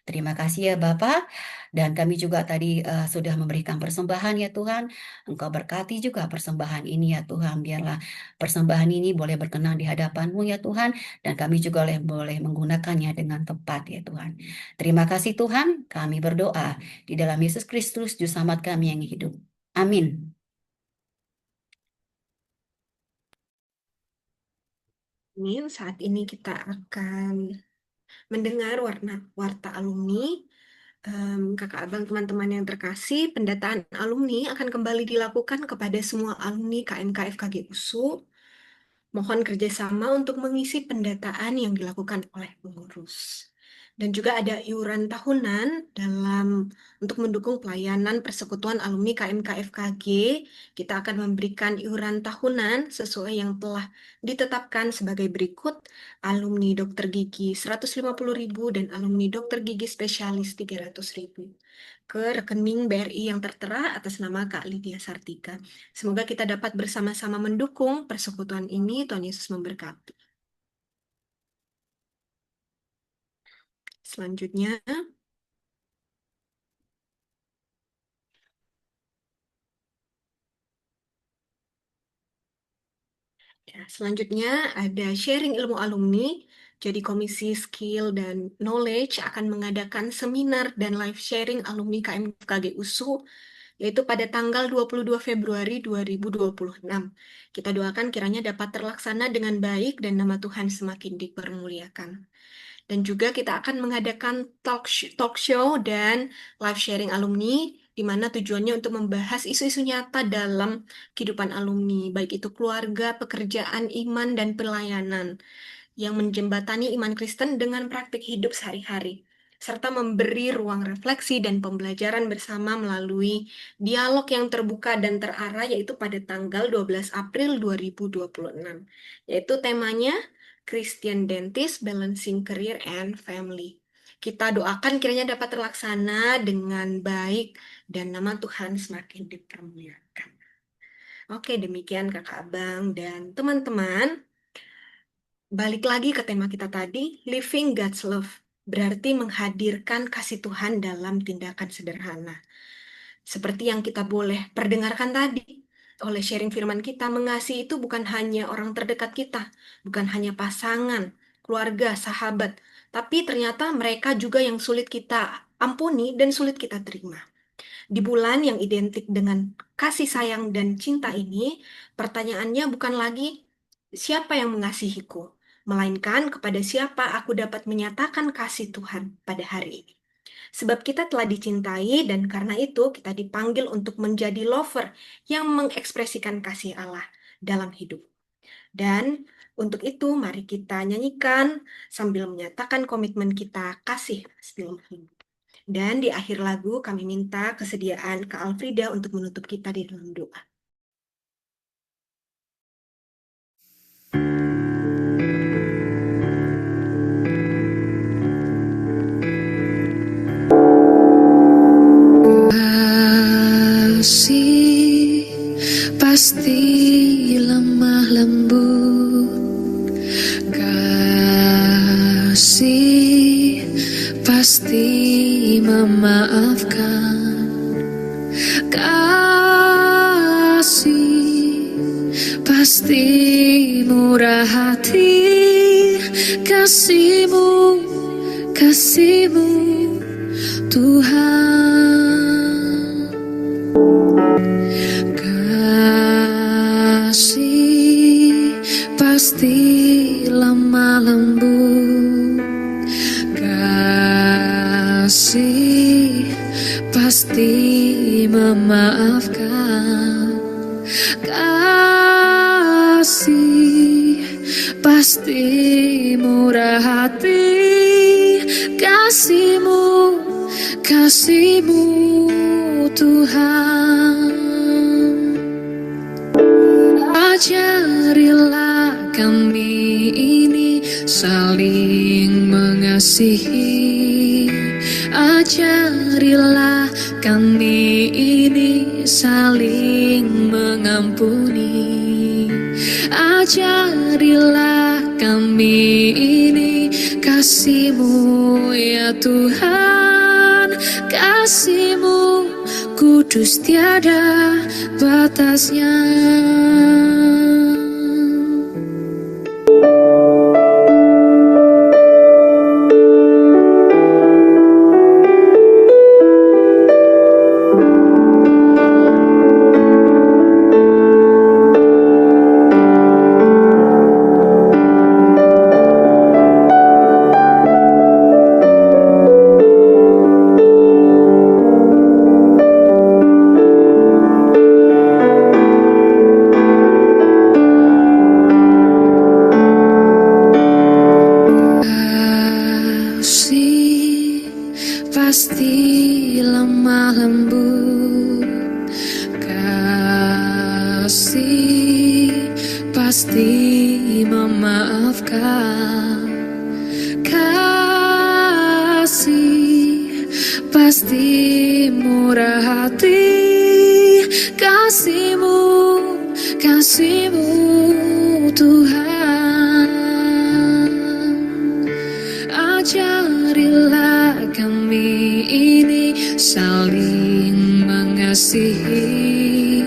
Terima kasih ya Bapak. Dan kami juga tadi sudah memberikan persembahan ya Tuhan. Engkau berkati juga persembahan ini ya Tuhan. Biarlah persembahan ini boleh berkenan di hadapan-Mu ya Tuhan. Dan kami juga boleh menggunakannya dengan tepat ya Tuhan. Terima kasih Tuhan. Kami berdoa di dalam Yesus Kristus, Juru Selamat kami yang hidup. Amin. Amin. Saat ini kita akan mendengar warta alumni. Kakak abang teman-teman yang terkasih, pendataan alumni akan kembali dilakukan kepada semua alumni KMK FKG USU. Mohon kerjasama untuk mengisi pendataan yang dilakukan oleh pengurus. Dan juga ada iuran tahunan untuk mendukung pelayanan persekutuan alumni KMK FKG. Kita akan memberikan iuran tahunan sesuai yang telah ditetapkan sebagai berikut. Alumni dokter gigi 150.000 dan alumni dokter gigi spesialis 300.000 ke rekening BRI yang tertera atas nama Kak Lydia Sartika. Semoga kita dapat bersama-sama mendukung persekutuan ini. Tuhan Yesus memberkati. Selanjutnya, ada sharing ilmu alumni. Jadi Komisi Skill dan Knowledge akan mengadakan seminar dan live sharing alumni KMFKG USU, yaitu pada tanggal 22 Februari 2026. Kita doakan kiranya dapat terlaksana dengan baik dan nama Tuhan semakin dipermuliakan. Dan juga kita akan mengadakan talk show dan live sharing alumni, di mana tujuannya untuk membahas isu-isu nyata dalam kehidupan alumni, baik itu keluarga, pekerjaan, iman, dan pelayanan, yang menjembatani iman Kristen dengan praktik hidup sehari-hari, serta memberi ruang refleksi dan pembelajaran bersama melalui dialog yang terbuka dan terarah, yaitu pada tanggal 12 April 2026. Yaitu temanya Christian Dentist, Balancing Career and Family. Kita doakan kiranya dapat terlaksana dengan baik dan nama Tuhan semakin dipermuliakan. Oke, demikian kakak abang dan teman-teman. Balik lagi ke tema kita tadi, Living God's Love, berarti menghadirkan kasih Tuhan dalam tindakan sederhana. Seperti yang kita boleh perdengarkan tadi, oleh sharing firman kita, mengasihi itu bukan hanya orang terdekat kita, bukan hanya pasangan, keluarga, sahabat, tapi ternyata mereka juga yang sulit kita ampuni dan sulit kita terima. Di bulan yang identik dengan kasih sayang dan cinta ini, pertanyaannya bukan lagi siapa yang mengasihiku, melainkan kepada siapa aku dapat menyatakan kasih Tuhan pada hari ini. Sebab kita telah dicintai dan karena itu kita dipanggil untuk menjadi lover yang mengekspresikan kasih Allah dalam hidup. Dan untuk itu mari kita nyanyikan sambil menyatakan komitmen kita kasih dalam hidup. Dan di akhir lagu kami minta kesediaan Kak Alfrida untuk menutup kita di dalam doa. Kasih pasti lemah lembut, kasih pasti memaafkan, kasih pasti murah hati, kasih-Mu Tuhan. Kasih pasti lemah lembut, memaafkan. Kasih pasti murah hati, kasih-Mu, kasih-Mu Tuhan. Ajarilah kami ini saling mengasihi, ajarilah kami ini saling mengampuni, ajarilah kami ini kasih-Mu ya Tuhan, kasih-Mu kudus tiada batasnya. Pasti lemah lembut, kasih pasti memaafkan, kasih pasti murah hati, kasih-Mu, kasih-Mu Tuhan. Ajarilah kami ini saling mengasihi,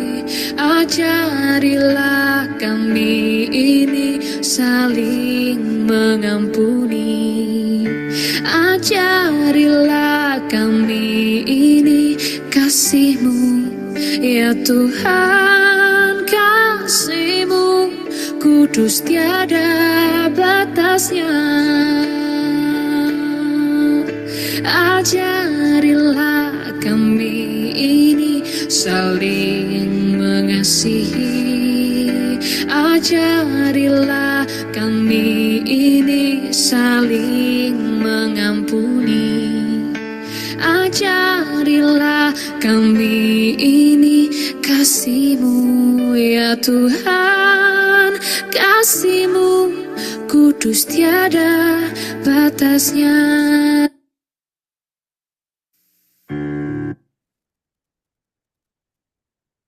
ajarilah kami ini saling mengampuni, ajarilah kami ini kasih-Mu ya Tuhan, kasih-Mu kudus tiada batasnya. Ajarilah kami ini saling mengasihi, ajarilah kami ini saling mengampuni, ajarilah kami ini kasih-Mu ya Tuhan, kasih-Mu kudus tiada batasnya.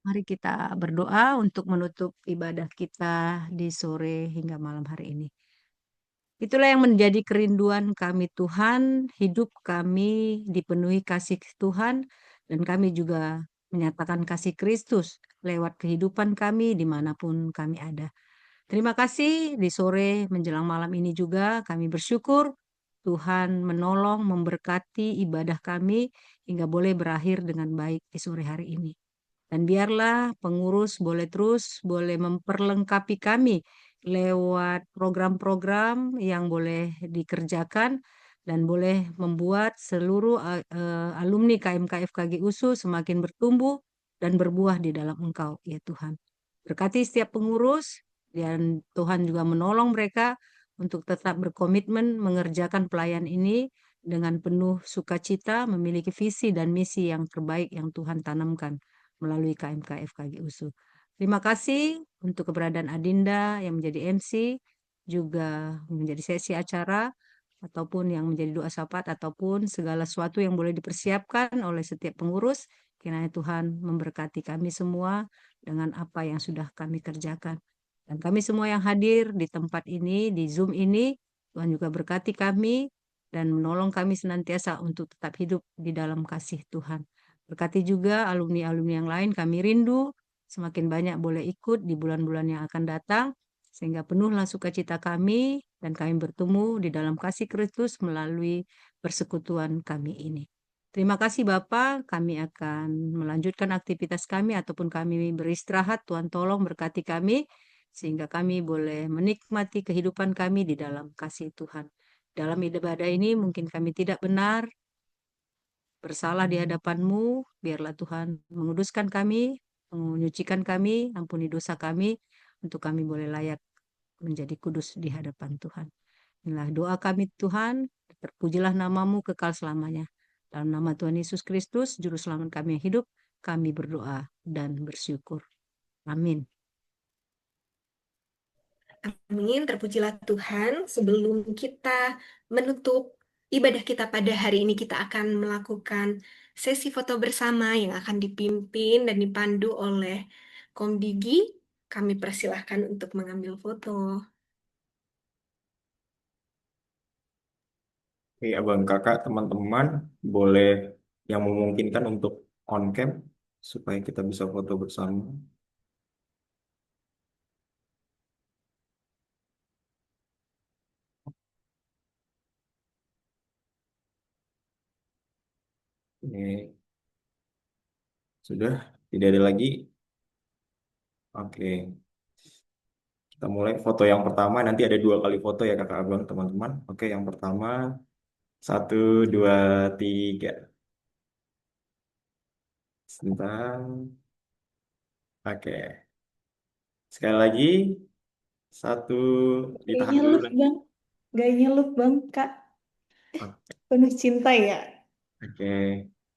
Mari kita berdoa untuk menutup ibadah kita di sore hingga malam hari ini. Itulah yang menjadi kerinduan kami Tuhan, hidup kami dipenuhi kasih Tuhan, dan kami juga menyatakan kasih Kristus lewat kehidupan kami dimanapun kami ada. Terima kasih di sore menjelang malam ini juga kami bersyukur Tuhan menolong, memberkati ibadah kami hingga boleh berakhir dengan baik di sore hari ini. Dan biarlah pengurus boleh memperlengkapi kami lewat program-program yang boleh dikerjakan dan boleh membuat seluruh alumni KMKF KGUSU semakin bertumbuh dan berbuah di dalam Engkau, ya Tuhan. Berkati setiap pengurus dan Tuhan juga menolong mereka untuk tetap berkomitmen mengerjakan pelayan ini dengan penuh sukacita, memiliki visi dan misi yang terbaik yang Tuhan tanamkan melalui KMKF KGUSU. Terima kasih untuk keberadaan Adinda yang menjadi MC, juga menjadi sesi acara, ataupun yang menjadi doa syafaat, ataupun segala sesuatu yang boleh dipersiapkan oleh setiap pengurus. Kiranya Tuhan memberkati kami semua dengan apa yang sudah kami kerjakan. Dan kami semua yang hadir di tempat ini, di Zoom ini, Tuhan juga berkati kami dan menolong kami senantiasa untuk tetap hidup di dalam kasih Tuhan. Berkati juga alumni-alumni yang lain, kami rindu semakin banyak boleh ikut di bulan-bulan yang akan datang, sehingga penuhlah sukacita kami dan kami bertemu di dalam kasih Kristus melalui persekutuan kami ini. Terima kasih Bapak, kami akan melanjutkan aktivitas kami ataupun kami beristirahat. Tuhan tolong berkati kami, sehingga kami boleh menikmati kehidupan kami di dalam kasih Tuhan. Dalam ibadah ini mungkin kami tidak benar, bersalah di hadapan-Mu, biarlah Tuhan menguduskan kami, menyucikan kami, ampuni dosa kami, untuk kami boleh layak menjadi kudus di hadapan Tuhan. Inilah doa kami Tuhan, terpujilah nama-Mu kekal selamanya. Dalam nama Tuhan Yesus Kristus, Juru Selamat kami yang hidup, kami berdoa dan bersyukur. Amin. Amin, terpujilah Tuhan. Sebelum kita menutup ibadah kita pada hari ini, kita akan melakukan sesi foto bersama yang akan dipimpin dan dipandu oleh Kom Digi. Kami persilahkan untuk mengambil foto. Oke, abang kakak, teman-teman, boleh yang memungkinkan untuk on cam supaya kita bisa foto bersama. Ini sudah tidak ada lagi. Oke, kita mulai foto yang pertama. Nanti ada 2 kali foto ya kakak abang, teman-teman. Oke, yang pertama 1, 2, 3. Sebentar. Oke, sekali lagi 1, Gak ditahan dulu. nyelup bang, gak nyelup bang kak, Oke, penuh cinta ya.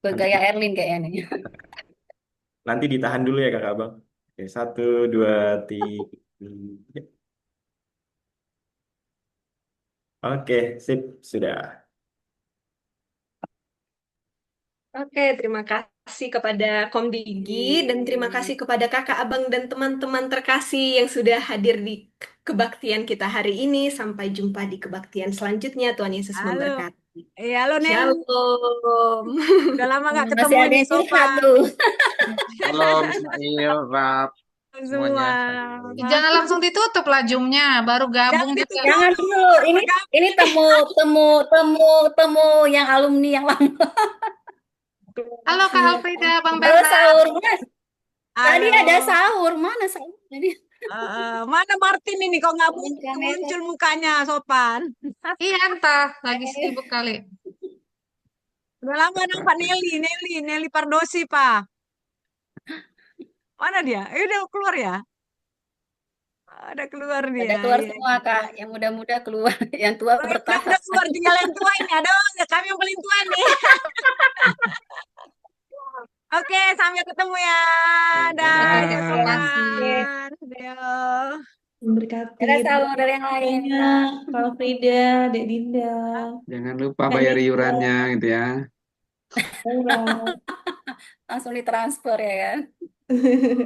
Bergaya Erlin kayaknya nih. nanti ditahan dulu ya kakak abang. Oke, 1, 2, 3. Oke, sip, sudah. Oke, terima kasih kepada Kom Digi dan terima kasih kepada kakak abang dan teman-teman terkasih yang sudah hadir di kebaktian kita hari ini. Sampai jumpa di kebaktian selanjutnya. Tuhan Yesus Halo. memberkati. Halo Nel. Shalom. Udah lama gak Masih ketemu ada nih yang curhat Sopan. tuh. Halo, Ismail, Rap, Semua. semuanya. Jangan langsung ditutup lah Zoom-nya, baru gabung Jangan juga. ditutup. Jangan dulu. Ini temu yang alumni yang lama. Halo Kak Alfrida, Bang Halo Bernard. sahur, Mas. Tadi Halo. ada sahur. Mana sahur? Jadi Mana Martin ini kok nggak muncul mukanya Sopan? Iya entah, lagi sibuk kali. Udah lama nampak Nelly Pardosi Pak. Mana dia? Udah keluar ya? Ada keluar dia. Ada keluar Iya. semua Kak. Yang muda-muda keluar, yang tua bertahan. Udah keluar tinggal yang tua ini. Ada kami yang paling tua nih. Oke, sampai ketemu ya. Dah. Terima kasih. Memberkati. Ada sahur dari yang lain. Kalau Frida, Dek Dinda. Jangan lupa bayar iurannya gitu ya. Langsung ditransfer ya kan.